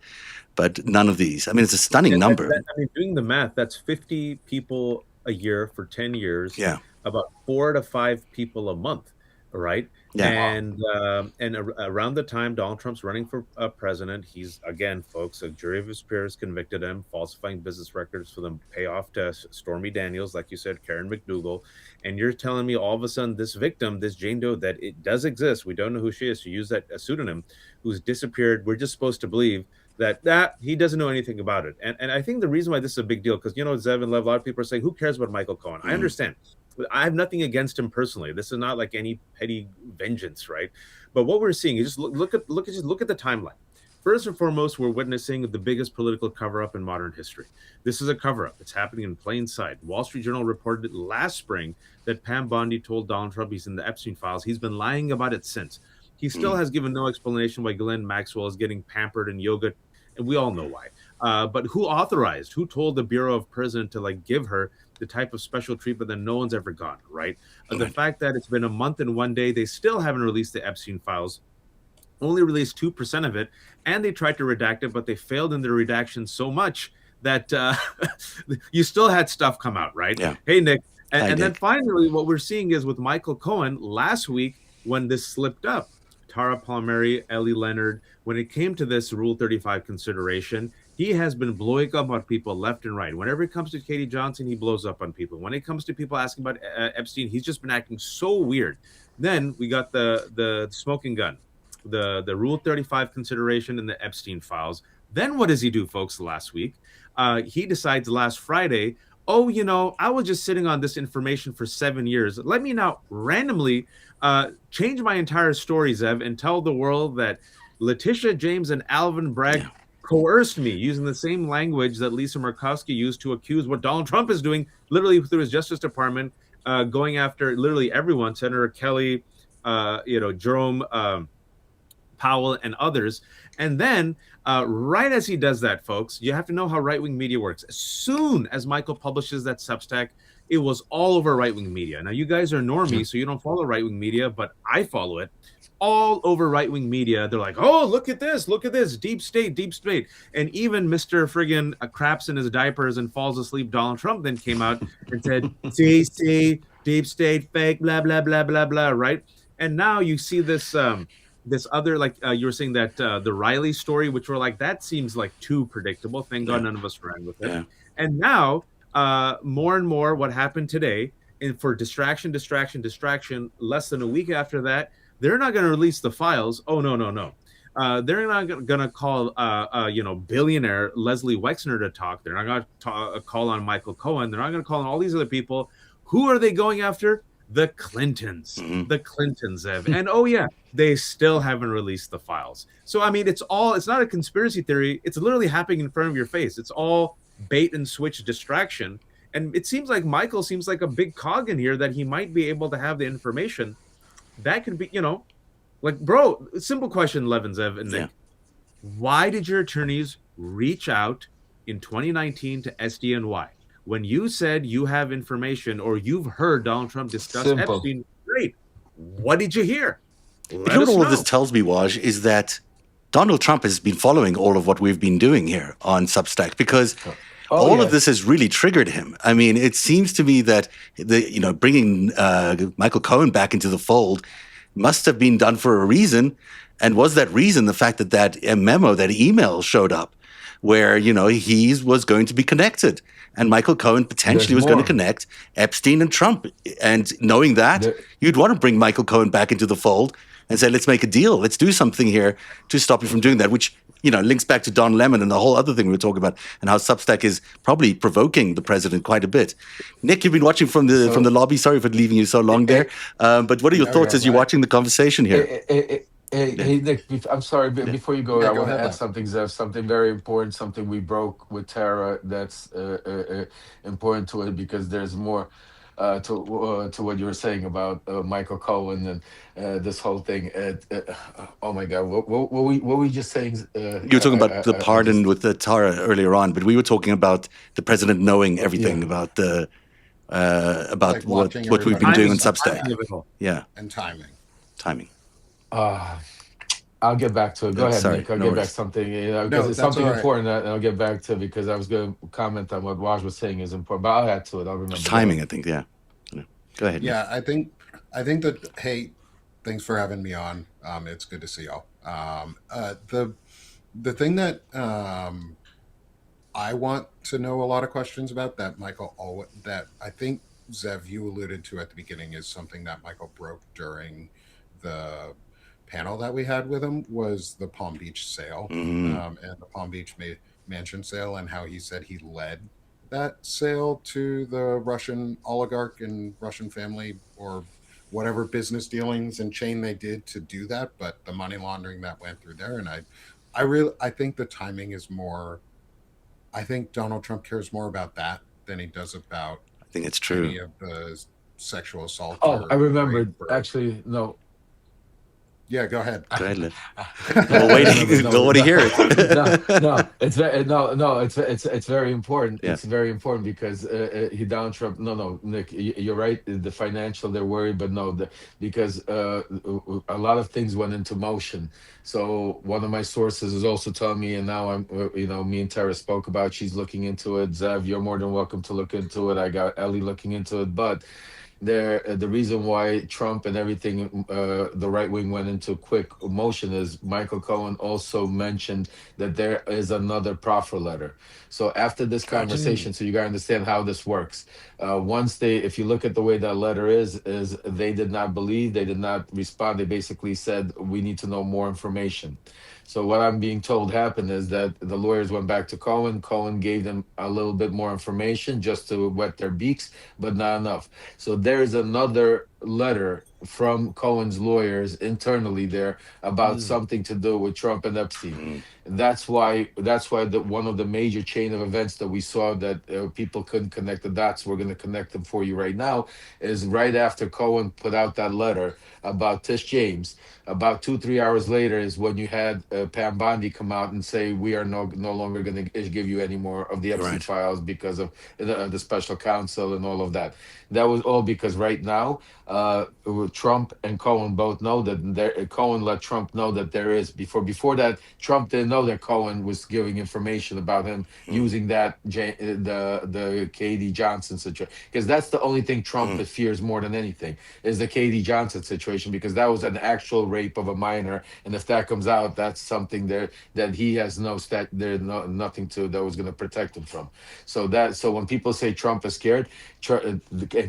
[SPEAKER 1] But none of these. I mean, it's a stunning number.
[SPEAKER 4] Doing the math, that's 50 people a year for 10 years.
[SPEAKER 1] Yeah.
[SPEAKER 4] About 4 to 5 people a month, right?
[SPEAKER 1] Yeah.
[SPEAKER 4] And around the time Donald Trump's running for president, he's, again, folks, a jury of his peers convicted him, falsifying business records for them payoff to Stormy Daniels, like you said, Karen McDougal. And you're telling me all of a sudden this victim, this Jane Doe, that it does exist. We don't know who she is. She used that pseudonym, who's disappeared. We're just supposed to believe that he doesn't know anything about it. And I think the reason why this is a big deal, because, Zev and Lev, a lot of people are saying, who cares about Michael Cohen? I understand. I have nothing against him personally. This is not like any petty vengeance, right? But what we're seeing is just look at the timeline. First and foremost, we're witnessing the biggest political cover-up in modern history. This is a cover-up. It's happening in plain sight. Wall Street Journal reported last spring that Pam Bondi told Donald Trump he's in the Epstein files. He's been lying about it since. He still has given no explanation why Ghislaine Maxwell is getting pampered and yoga, and we all know why. But who told the Bureau of Prison to give her the type of special treatment that no one's ever gotten, right? The fact that it's been a month and one day, they still haven't released the Epstein files, only released 2% of it, and they tried to redact it, but they failed in their redaction so much that you still had stuff come out, right?
[SPEAKER 1] Yeah.
[SPEAKER 4] Hey, Nick.
[SPEAKER 1] Hi,
[SPEAKER 4] And then
[SPEAKER 1] Nick.
[SPEAKER 4] finally, what we're seeing is with Michael Cohen last week, when this slipped up, Tara Palmieri, Ellie Leonard, when it came to this Rule 35 consideration, he has been blowing up on people left and right. Whenever it comes to Katie Johnson, he blows up on people. When it comes to people asking about Epstein, he's just been acting so weird. Then we got the smoking gun, the Rule 35 consideration in the Epstein files. Then what does he do, folks, last week? He decides last Friday, I was just sitting on this information for 7 years. Let me now randomly change my entire story, Zev, and tell the world that Letitia James and Alvin Bragg coerced me using the same language that Lisa Murkowski used to accuse what Donald Trump is doing, literally through his Justice Department, going after literally everyone, Senator Kelly, Jerome Powell, and others. And then right as he does that, folks, you have to know how right-wing media works. As soon as Michael publishes that Substack, it was all over right-wing media. Now, you guys are normies, so you don't follow right-wing media, but I follow it. all over right-wing media. They're like, oh, look at this, deep state, deep state. And even Mr. friggin' craps in his diapers and falls asleep Donald Trump then came out and said, see, deep state, fake, blah, blah, blah, blah, blah, right? And now you see this other, like you were saying, that the Riley story, which were like, that seems like too predictable. Thank God none of us ran with it.
[SPEAKER 1] Yeah.
[SPEAKER 4] And now more and more what happened today, and for distraction, less than a week after that, they're not going to release the files. Oh, no. They're not going to call, billionaire Leslie Wexner to talk. They're not going to call on Michael Cohen. They're not going to call on all these other people. Who are they going after? The Clintons. The Clintons have. And oh, yeah, they still haven't released the files. So, I mean, it's not a conspiracy theory. It's literally happening in front of your face. It's all bait and switch distraction. And it seems like Michael seems like a big cog in here, that he might be able to have the information that could be, like, bro, simple question, Levin, Zev, and Nick. Why did your attorneys reach out in 2019 to SDNY? When you said you have information or you've heard Donald Trump discuss Epstein, great. What did you hear?
[SPEAKER 1] What all of this tells me, Waj, is that Donald Trump has been following all of what we've been doing here on Substack, because all of this has really triggered him. I mean, it seems to me that bringing Michael Cohen back into the fold must have been done for a reason. And was that reason the fact that memo, that email showed up where, he was going to be connected, and Michael Cohen potentially was going to connect Epstein and Trump. And knowing that, you'd want to bring Michael Cohen back into the fold and say, let's make a deal. Let's do something here to stop you from doing that, which, links back to Don Lemon and the whole other thing we were talking about, and how Substack is probably provoking the president quite a bit. Nick, you've been watching from the lobby. Sorry for leaving you so long there. But what are your thoughts as you're watching the conversation here?
[SPEAKER 2] Hey, Nick, I'm sorry, before you go, I want to add something, Zev, something very important, something we broke with Tara that's important to it, because there's more to what you were saying about Michael Cohen and this whole thing. Oh my God, what were we just saying?
[SPEAKER 1] You were talking about the pardon with the Tara earlier on, but we were talking about the president knowing everything about the about what we've been doing on Substack. Yeah,
[SPEAKER 9] and timing.
[SPEAKER 2] I'll get back to it. Go ahead,
[SPEAKER 1] sorry,
[SPEAKER 2] Nick. I'll
[SPEAKER 1] no
[SPEAKER 2] get
[SPEAKER 1] worries.
[SPEAKER 2] back something, because it's something important that I'll get back to, because I was going to comment on what Waj was saying is important, but I'll add to it. I'll remember.
[SPEAKER 1] Just timing, I think. Yeah. Go ahead.
[SPEAKER 9] Yeah, I think that. Hey, thanks for having me on. It's good to see y'all. The thing that I want to know a lot of questions about, that that I think Zev, you alluded to at the beginning, is something that Michael broke during the panel that we had with him, was the Palm Beach sale, and the Palm Beach mansion sale, and how he said he led that sale to the Russian oligarch and Russian family, or whatever business dealings and chain they did to do that, but the money laundering that went through there. And I think the timing is more. I think Donald Trump cares more about that than he does about.
[SPEAKER 1] I think it's true.
[SPEAKER 9] Any of the sexual assault.
[SPEAKER 2] Oh, I remembered. Actually, no.
[SPEAKER 9] Yeah, go ahead.
[SPEAKER 1] Go ahead, Liv. We're waiting. Don't want to hear it.
[SPEAKER 2] It's very important.
[SPEAKER 1] Yeah.
[SPEAKER 2] It's very important, because Donald Trump. No, Nick, you're right. The financial, they're worried, but no, because a lot of things went into motion. So one of my sources is also telling me, and now I'm, me and Tara spoke about. She's looking into it. Zev, you're more than welcome to look into it. I got Ellie looking into it, but. The reason why Trump and everything, the right wing went into quick motion, is Michael Cohen also mentioned that there is another proffer letter. So after this conversation, so you got to understand how this works. If you look at the way that letter is they did not believe, they did not respond. They basically said, we need to know more information. So what I'm being told happened is that the lawyers went back to Cohen. Cohen gave them a little bit more information just to wet their beaks, but not enough. So there's another letter from Cohen's lawyers internally there about something to do with Trump and Epstein. And that's why one of the major chain of events that we saw that people couldn't connect the dots. We're going to connect them for you right now. Is right after Cohen put out that letter about Tish James. About 2-3 hours later is when you had Pam Bondi come out and say we are no longer going to give you any more of the Epstein
[SPEAKER 1] Right.
[SPEAKER 2] files because of the special counsel and all of that. That was all because right now Trump and Cohen both know that Cohen let Trump know that there is before that Trump didn't know that Cohen was giving information about him using that the KD Johnson situation, because that's the only thing Trump fears more than anything is the KD Johnson situation, because that was an actual rape of a minor, and if that comes out, that's something there that he has nothing to that was going to protect him from. So when people say Trump is scared, and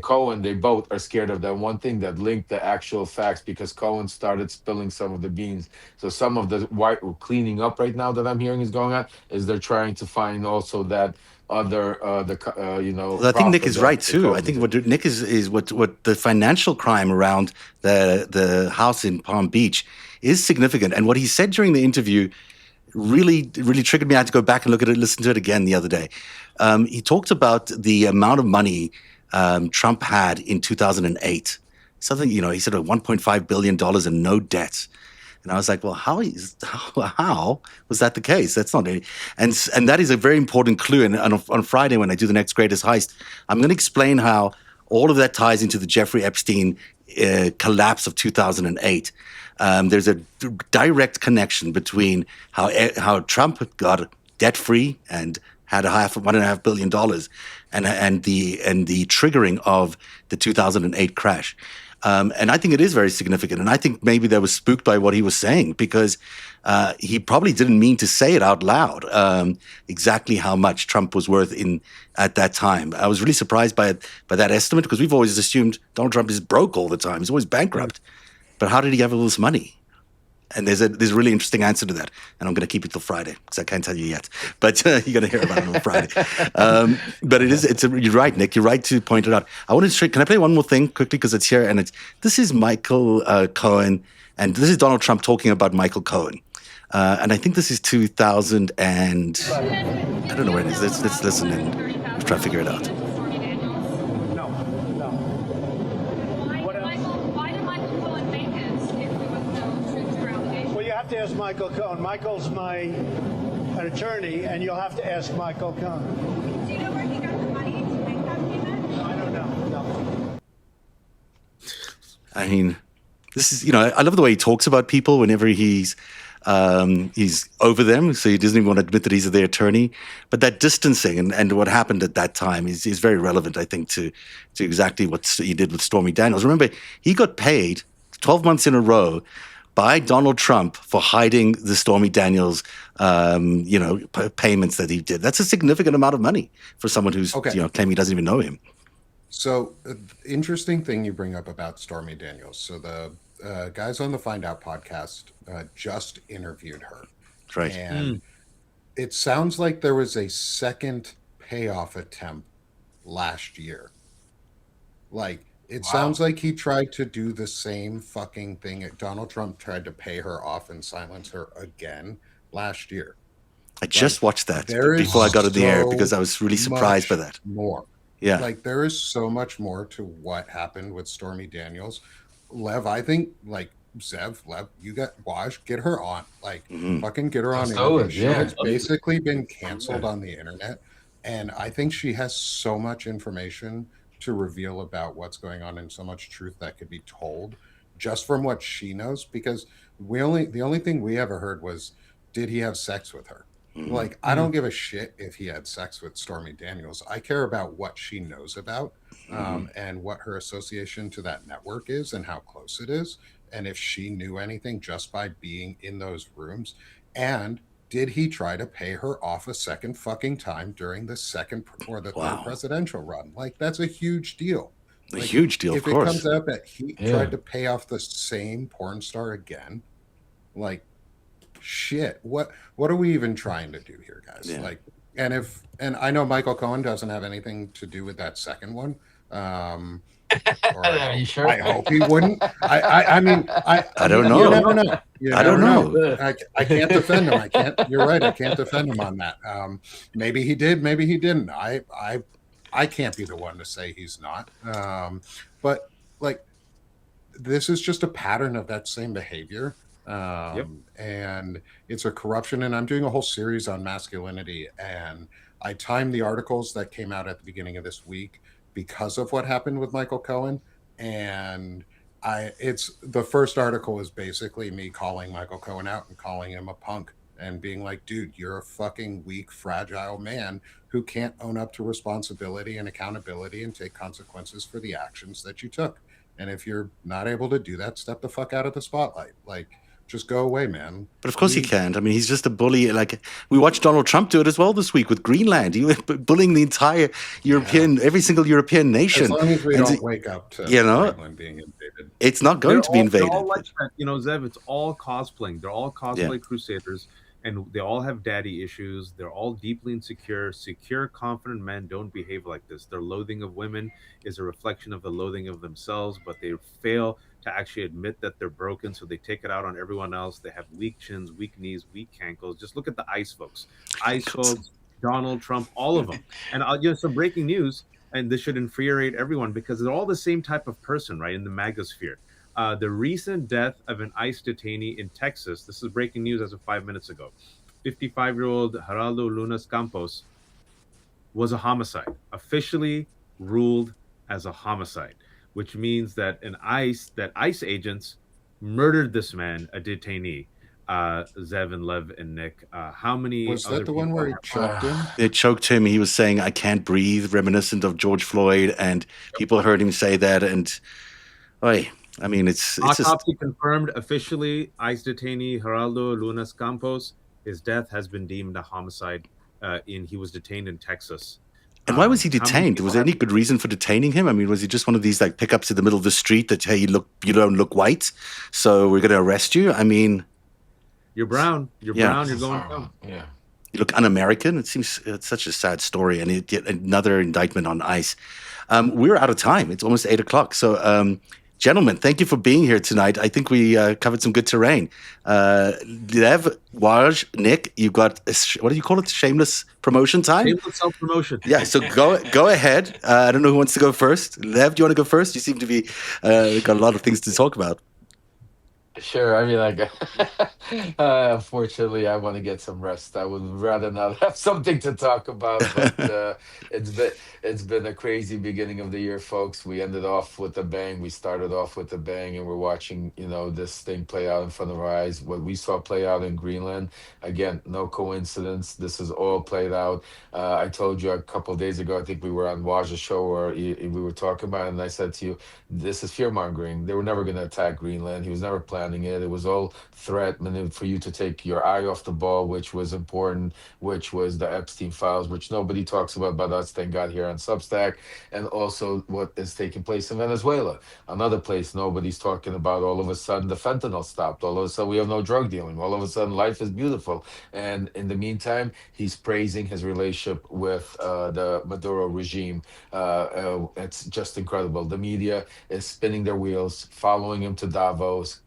[SPEAKER 2] Cohen, they both are scared of that one thing that linked the actual facts, because Cohen started spilling some of the beans. So some of the white cleaning up right now that I'm hearing is going on is they're trying to find also that other
[SPEAKER 1] Well, I think Nick
[SPEAKER 2] profit
[SPEAKER 1] is right
[SPEAKER 2] that
[SPEAKER 1] too. I
[SPEAKER 2] Cohen
[SPEAKER 1] think
[SPEAKER 2] did.
[SPEAKER 1] what Nick is what the financial crime around the house in Palm Beach is significant. And what he said during the interview really triggered me. I had to go back and listen to it again the other day. He talked about the amount of money Trump had in 2008. Something, he said $1.5 billion and no debts. And I was like, well, how was that the case? That's not any, and that is a very important clue. And on Friday, when I do the next greatest heist, I'm going to explain how all of that ties into the Jeffrey Epstein collapse of 2008. There's a direct connection between how Trump got debt free and had $1.5 billion, and the triggering of the 2008 crash. And I think it is very significant. And I think maybe they were spooked by what he was saying, because he probably didn't mean to say it out loud, exactly how much Trump was worth at that time. I was really surprised by that estimate, because we've always assumed Donald Trump is broke all the time. He's always bankrupt. But how did he have all this money? And there's a really interesting answer to that, and I'm going to keep it till Friday because I can't tell you yet. But you're going to hear about it on Friday. But you're right, Nick. You're right to point it out. I want to. Can I play one more thing quickly, because it's here, and this is Michael Cohen, and this is Donald Trump talking about Michael Cohen, and I think this is 2000 and I don't know where it is. Let's listen and try to figure it out.
[SPEAKER 10] To ask Michael Cohen. Michael's an attorney, and you'll have to ask Michael Cohen.
[SPEAKER 5] Do you know where he got the money to make that payment?
[SPEAKER 10] No, I don't know. No.
[SPEAKER 1] I mean, this is, I love the way he talks about people whenever he's over them, so he doesn't even want to admit that he's their attorney. But that distancing and what happened at that time is very relevant, I think, to exactly what he did with Stormy Daniels. Remember, he got paid 12 months in a row by Donald Trump for hiding the Stormy Daniels, payments that he did. That's a significant amount of money for someone who's, claiming he doesn't even know him.
[SPEAKER 9] So, interesting thing you bring up about Stormy Daniels. So the guys on the Find Out podcast just interviewed her.
[SPEAKER 1] That's right.
[SPEAKER 9] And it sounds like there was a second payoff attempt last year. It sounds like he tried to do the same fucking thing. Donald Trump tried to pay her off and silence her again last year.
[SPEAKER 1] I just watched that before I got in the air, because I was really surprised by that.
[SPEAKER 9] More.
[SPEAKER 1] Yeah.
[SPEAKER 9] There is so much more to what happened with Stormy Daniels. Lev, I think, Lev, you got Waj, get her on. Fucking get her on. She has basically been canceled on the internet. And I think she has so much information to reveal about what's going on, and so much truth that could be told just from what she knows, because the only thing we ever heard was, did he have sex with her? I don't give a shit if he had sex with Stormy Daniels. I care about what she knows about, and what her association to that network is and how close it is, and if she knew anything just by being in those rooms. And did he try to pay her off a second fucking time during the second or the third presidential run? That's a huge deal.
[SPEAKER 1] A huge deal,
[SPEAKER 9] of course. If it comes out that he tried to pay off the same porn star again, shit, what are we even trying to do here, guys?
[SPEAKER 1] Yeah.
[SPEAKER 9] And I know Michael Cohen doesn't have anything to do with that second one. or
[SPEAKER 2] Are you sure?
[SPEAKER 9] I hope he wouldn't. I mean,
[SPEAKER 1] I don't
[SPEAKER 9] you
[SPEAKER 1] know.
[SPEAKER 9] never know. You
[SPEAKER 1] I don't
[SPEAKER 9] never know.
[SPEAKER 1] know.
[SPEAKER 9] I can't defend him. I can't. You're right. I can't defend him on that. Maybe he did. Maybe he didn't. I can't be the one to say he's not. But like, this is just a pattern of that same behavior.
[SPEAKER 4] Yep.
[SPEAKER 9] And it's a corruption. And I'm doing a whole series on masculinity. And I timed the articles that came out at the beginning of this week because of what happened with Michael Cohen. And it's the first article is basically me calling Michael Cohen out and calling him a punk and being like, dude, you're a fucking weak, fragile man who can't own up to responsibility and accountability and take consequences for the actions that you took. And if you're not able to do that, step the fuck out of the spotlight. Like, just go away, man.
[SPEAKER 1] But of course he can't. I mean, he's just a bully. Like, we watched Donald Trump do it as well this week with Greenland. He was bullying the entire European, every single European nation.
[SPEAKER 9] As long as we
[SPEAKER 1] And
[SPEAKER 9] don't wake up to
[SPEAKER 1] you know,
[SPEAKER 9] Greenland being invaded.
[SPEAKER 1] it's not going to be invaded.
[SPEAKER 4] They're all like that. Zev, it's all cosplaying. They're all cosplay crusaders, and they all have daddy issues. They're all deeply insecure. Secure, confident men don't behave like this. Their loathing of women is a reflection of the loathing of themselves, but they fail to actually admit that they're broken, so they take it out on everyone else. They have weak chins, weak knees, weak ankles. Just look at the ICE folks. ICE folks, Donald Trump, all of them. And some breaking news, and this should infuriate everyone because they're all the same type of person, right, in the MAGA sphere. The recent death of an ICE detainee in Texas, this is breaking news as of 5 minutes ago. 55-year-old Geraldo Lunas Campos was a homicide, officially ruled as a homicide, which means that ICE agents murdered this man, a detainee. Zev and Lev and Nick. How many
[SPEAKER 9] Was
[SPEAKER 4] other
[SPEAKER 9] that the one
[SPEAKER 4] people
[SPEAKER 9] where he
[SPEAKER 4] have-
[SPEAKER 9] choked him?
[SPEAKER 1] It choked him. He was saying, "I can't breathe," reminiscent of George Floyd, and people heard him say that. And, I mean, it's just
[SPEAKER 4] Autopsy confirmed officially ICE detainee Geraldo Lunas Campos. His death has been deemed a homicide. He was detained in Texas.
[SPEAKER 1] And why was he
[SPEAKER 4] How many
[SPEAKER 1] detained?
[SPEAKER 4] people
[SPEAKER 1] Was there any good reason for detaining him? I mean, was he just one of these like pickups in the middle of the street that, hey, you don't look white, so we're going to arrest you? I mean,
[SPEAKER 4] You're brown. You're
[SPEAKER 1] Yeah.
[SPEAKER 4] brown. You're going down.
[SPEAKER 2] Yeah.
[SPEAKER 1] you look un-American. It's such a sad story, and yet another indictment on ICE. We're out of time. It's almost 8 o'clock. So, gentlemen, thank you for being here tonight. I think we covered some good terrain. Lev, Waj, Nick, you've got what do you call it? Shameless promotion time.
[SPEAKER 4] Shameless self-promotion.
[SPEAKER 1] Yeah, so go ahead. I don't know who wants to go first. Lev, do you want to go first? You seem to be got a lot of things to talk about.
[SPEAKER 2] Sure. I mean, like, unfortunately, I want to get some rest. I would rather not have something to talk about, but it's been a crazy beginning of the year, folks. We ended off with a bang. We started off with a bang, and we're watching, this thing play out in front of our eyes. What we saw play out in Greenland, again, no coincidence. This is all played out. I told you a couple of days ago, I think we were on Waj's show, or we were talking about it, and I said to you, this is fear mongering. They were never going to attack Greenland. He was never planning it. It was all threat meant for you to take your eye off the ball, which was important, which was the Epstein files, which nobody talks about but us, thank God, here on Substack, and also what is taking place in Venezuela, another place nobody's talking about. All of a sudden, the fentanyl stopped. All of a sudden, we have no drug dealing. All of a sudden, life is beautiful. And in the meantime, he's praising his relationship with the Maduro regime. It's just incredible. The media is spinning their wheels, following him to Davos.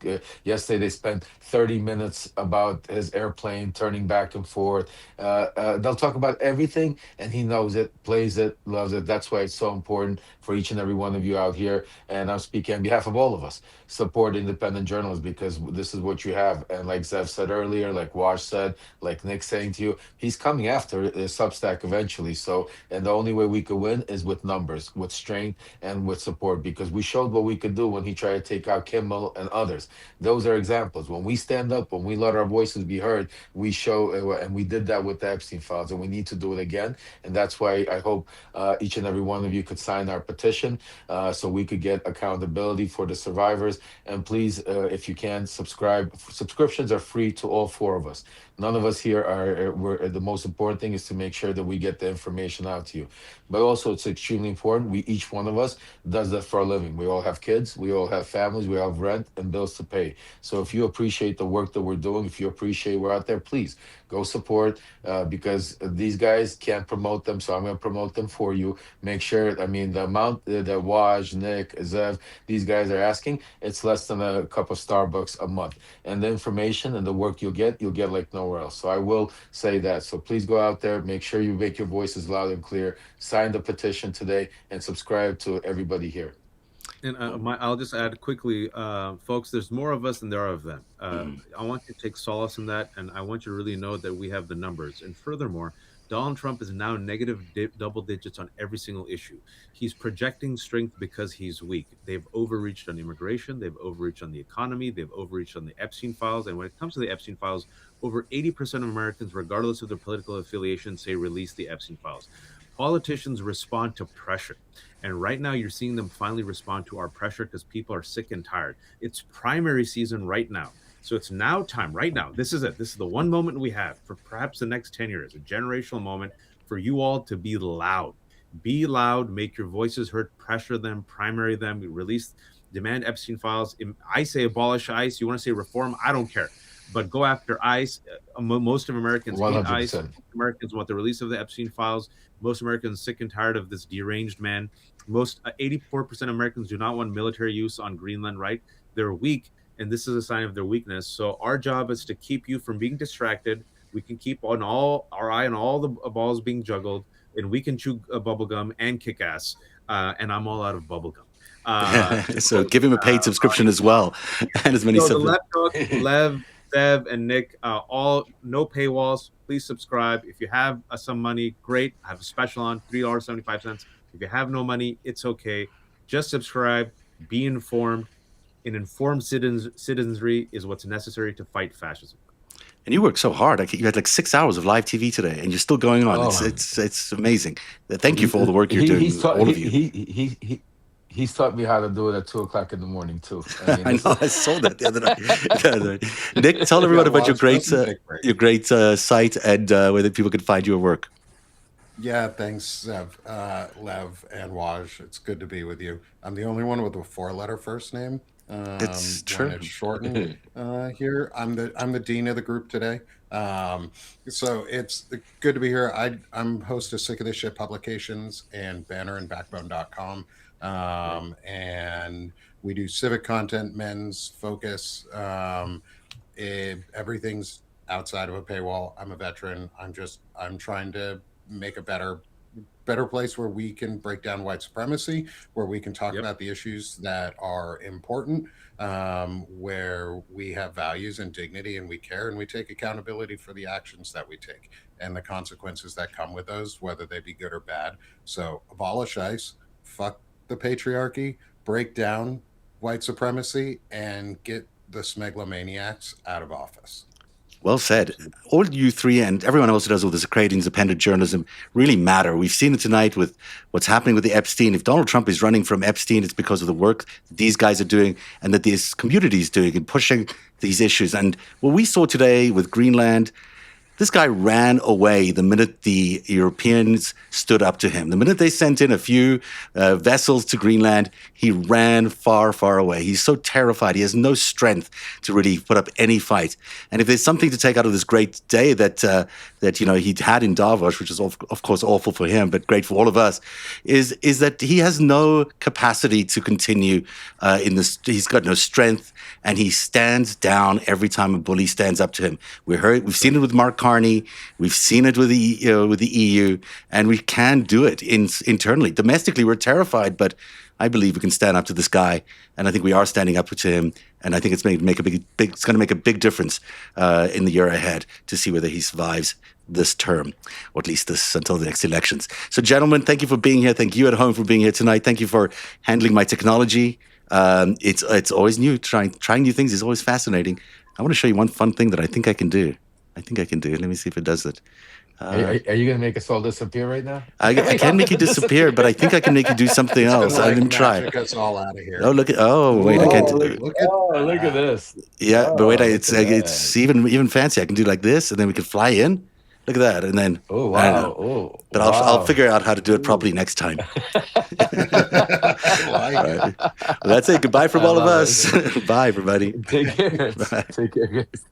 [SPEAKER 2] Yesterday, they spent 30 minutes about his airplane turning back and forth. They'll talk about everything, and he knows it, plays it, loves it. That's why it's so important for each and every one of you out here. And I'm speaking on behalf of all of us. Support independent journalists, because this is what you have. And like Zev said earlier, like Wash said, like Nick saying to you, he's coming after Substack eventually. So, and the only way we could win is with numbers, with strength, and with support, because we showed what we could do when he tried to take out Kimmel and others. Those are examples. When we stand up, when we let our voices be heard, we show, and we did that with the Epstein files, and we need to do it again. And that's why I hope each and every one of you could sign our petition so we could get accountability for the survivors. And please, if you can, subscribe. Subscriptions are free to all four of us. None of us here the most important thing is to make sure that we get the information out to you. But also, it's extremely important. Each one of us does that for a living. We all have kids, we all have families, we all have rent and bills to pay. pay. So if you appreciate the work that we're doing, if you appreciate we're out there, please go support, because these guys can't promote them. So I'm going to promote them for you. Make sure, I mean, the amount that Waj, Nick, Zev, these guys are asking, it's less than a cup of Starbucks a month. And the information and the work you'll get like nowhere else. So I will say that. So please go out there, make sure you make your voices loud and clear, sign the petition today, and subscribe to everybody here.
[SPEAKER 4] And I'll just add quickly, folks, there's more of us than there are of them. I want you to take solace in that, and I want you to really know that we have the numbers. And furthermore, Donald Trump is now negative double digits on every single issue. He's projecting strength because he's weak. They've overreached on immigration. They've overreached on the economy. They've overreached on the Epstein files. And when it comes to the Epstein files, over 80% of Americans, regardless of their political affiliation, say release the Epstein files. Politicians respond to pressure. And right now, you're seeing them finally respond to our pressure because people are sick and tired. It's primary season right now. So it's now time, right now. This is it. This is the one moment we have for perhaps the next 10 years, a generational moment for you all to be loud. Be loud, make your voices heard, pressure them, primary them, release, demand Epstein files. I say abolish ICE. You want to say reform? I don't care. But go after ICE. Most of Americans hate
[SPEAKER 2] 100%.
[SPEAKER 4] ICE. Americans want the release of the Epstein files. Most Americans are sick and tired of this deranged man. 84% of Americans do not want military use on Greenland, right? They're weak, and this is a sign of their weakness. So our job is to keep you from being distracted. We can keep our eye on all the balls being juggled, and we can chew bubble gum and kick ass. And I'm all out of bubble gum.
[SPEAKER 1] So give him a paid subscription as well, and as many.
[SPEAKER 4] So the Left Hook, Lev, Zev, and Nick, all no paywalls. Please subscribe. If you have some money, great. I have a special on $3.75. If you have no money, it's okay. Just subscribe. Be informed. An informed citizenry is what's necessary to fight fascism.
[SPEAKER 1] And you worked so hard. Like, you had like 6 hours of live TV today, and you're still going on.
[SPEAKER 2] Oh.
[SPEAKER 1] It's amazing. Thank you for all the work you're doing, all of you.
[SPEAKER 2] He's taught me how to do it at 2:00 in the morning too.
[SPEAKER 1] I know. I saw that the other night. Nick, tell everyone about your great site and where people can find your work.
[SPEAKER 9] Yeah, thanks, Zev, Lev, and Waj. It's good to be with you. I'm the only one with a 4-letter first name.
[SPEAKER 1] It's true.
[SPEAKER 9] When it's shortened here. I'm the dean of the group today. So it's good to be here. I'm host of Sick of This Shit Publications and Banner and Backbone.com. And we do civic content, men's focus. Everything's outside of a paywall. I'm a veteran. I'm trying to make a better place where we can break down white supremacy, where we can talk about the issues that are important, where we have values and dignity and we care and we take accountability for the actions that we take and the consequences that come with those, whether they be good or bad. So abolish ICE, fuck the patriarchy, break down white supremacy, and get the smegalomaniacs out of office.
[SPEAKER 1] Well said. All you three and everyone else who does all this great independent journalism really matter. We've seen it tonight with what's happening with the Epstein. If Donald Trump is running from Epstein, it's because of the work these guys are doing and that this community is doing and pushing these issues. And what we saw today with Greenland, this guy ran away the minute the Europeans stood up to him. The minute they sent in a few vessels to Greenland, he ran far, far away. He's so terrified. He has no strength to really put up any fight. And if there's something to take out of this great day that he'd had in Davos, which is of course awful for him, but great for all of us, is that he has no capacity to continue in this. He's got no strength, and he stands down every time a bully stands up to him. We've seen it with Mark Carney. We've seen it with the EU, and we can do it internally. Domestically, we're terrified, but I believe we can stand up to this guy, and I think we are standing up to him. And I think it's going to make a big difference in the year ahead to see whether he survives this term, or at least this until the next elections. So, gentlemen, thank you for being here. Thank you at home for being here tonight. Thank you for handling my technology. It's always new. Trying new things is always fascinating. I want to show you one fun thing that I think I can do. Let me see if it does it.
[SPEAKER 2] Are you going to make us all disappear right now?
[SPEAKER 1] I can make you disappear, but I think I can make you do something else. Let me try.
[SPEAKER 9] Magic us all out of here.
[SPEAKER 1] Oh, look at! Oh, wait, I can't.
[SPEAKER 2] Look at this.
[SPEAKER 1] Yeah, but wait, it's even fancy. I can do like this, and then we can fly in. Look at that. And then,
[SPEAKER 2] Oh
[SPEAKER 1] I don't
[SPEAKER 2] wow!
[SPEAKER 1] know.
[SPEAKER 2] Oh
[SPEAKER 1] But I'll
[SPEAKER 2] wow!
[SPEAKER 1] figure out how to do it properly next time.
[SPEAKER 9] I like
[SPEAKER 1] All
[SPEAKER 9] it.
[SPEAKER 1] right. Well, that's it. Goodbye from
[SPEAKER 2] I
[SPEAKER 1] all of
[SPEAKER 2] love
[SPEAKER 1] us. Bye, everybody.
[SPEAKER 2] it. Take care.
[SPEAKER 1] Bye.
[SPEAKER 2] Take care, guys.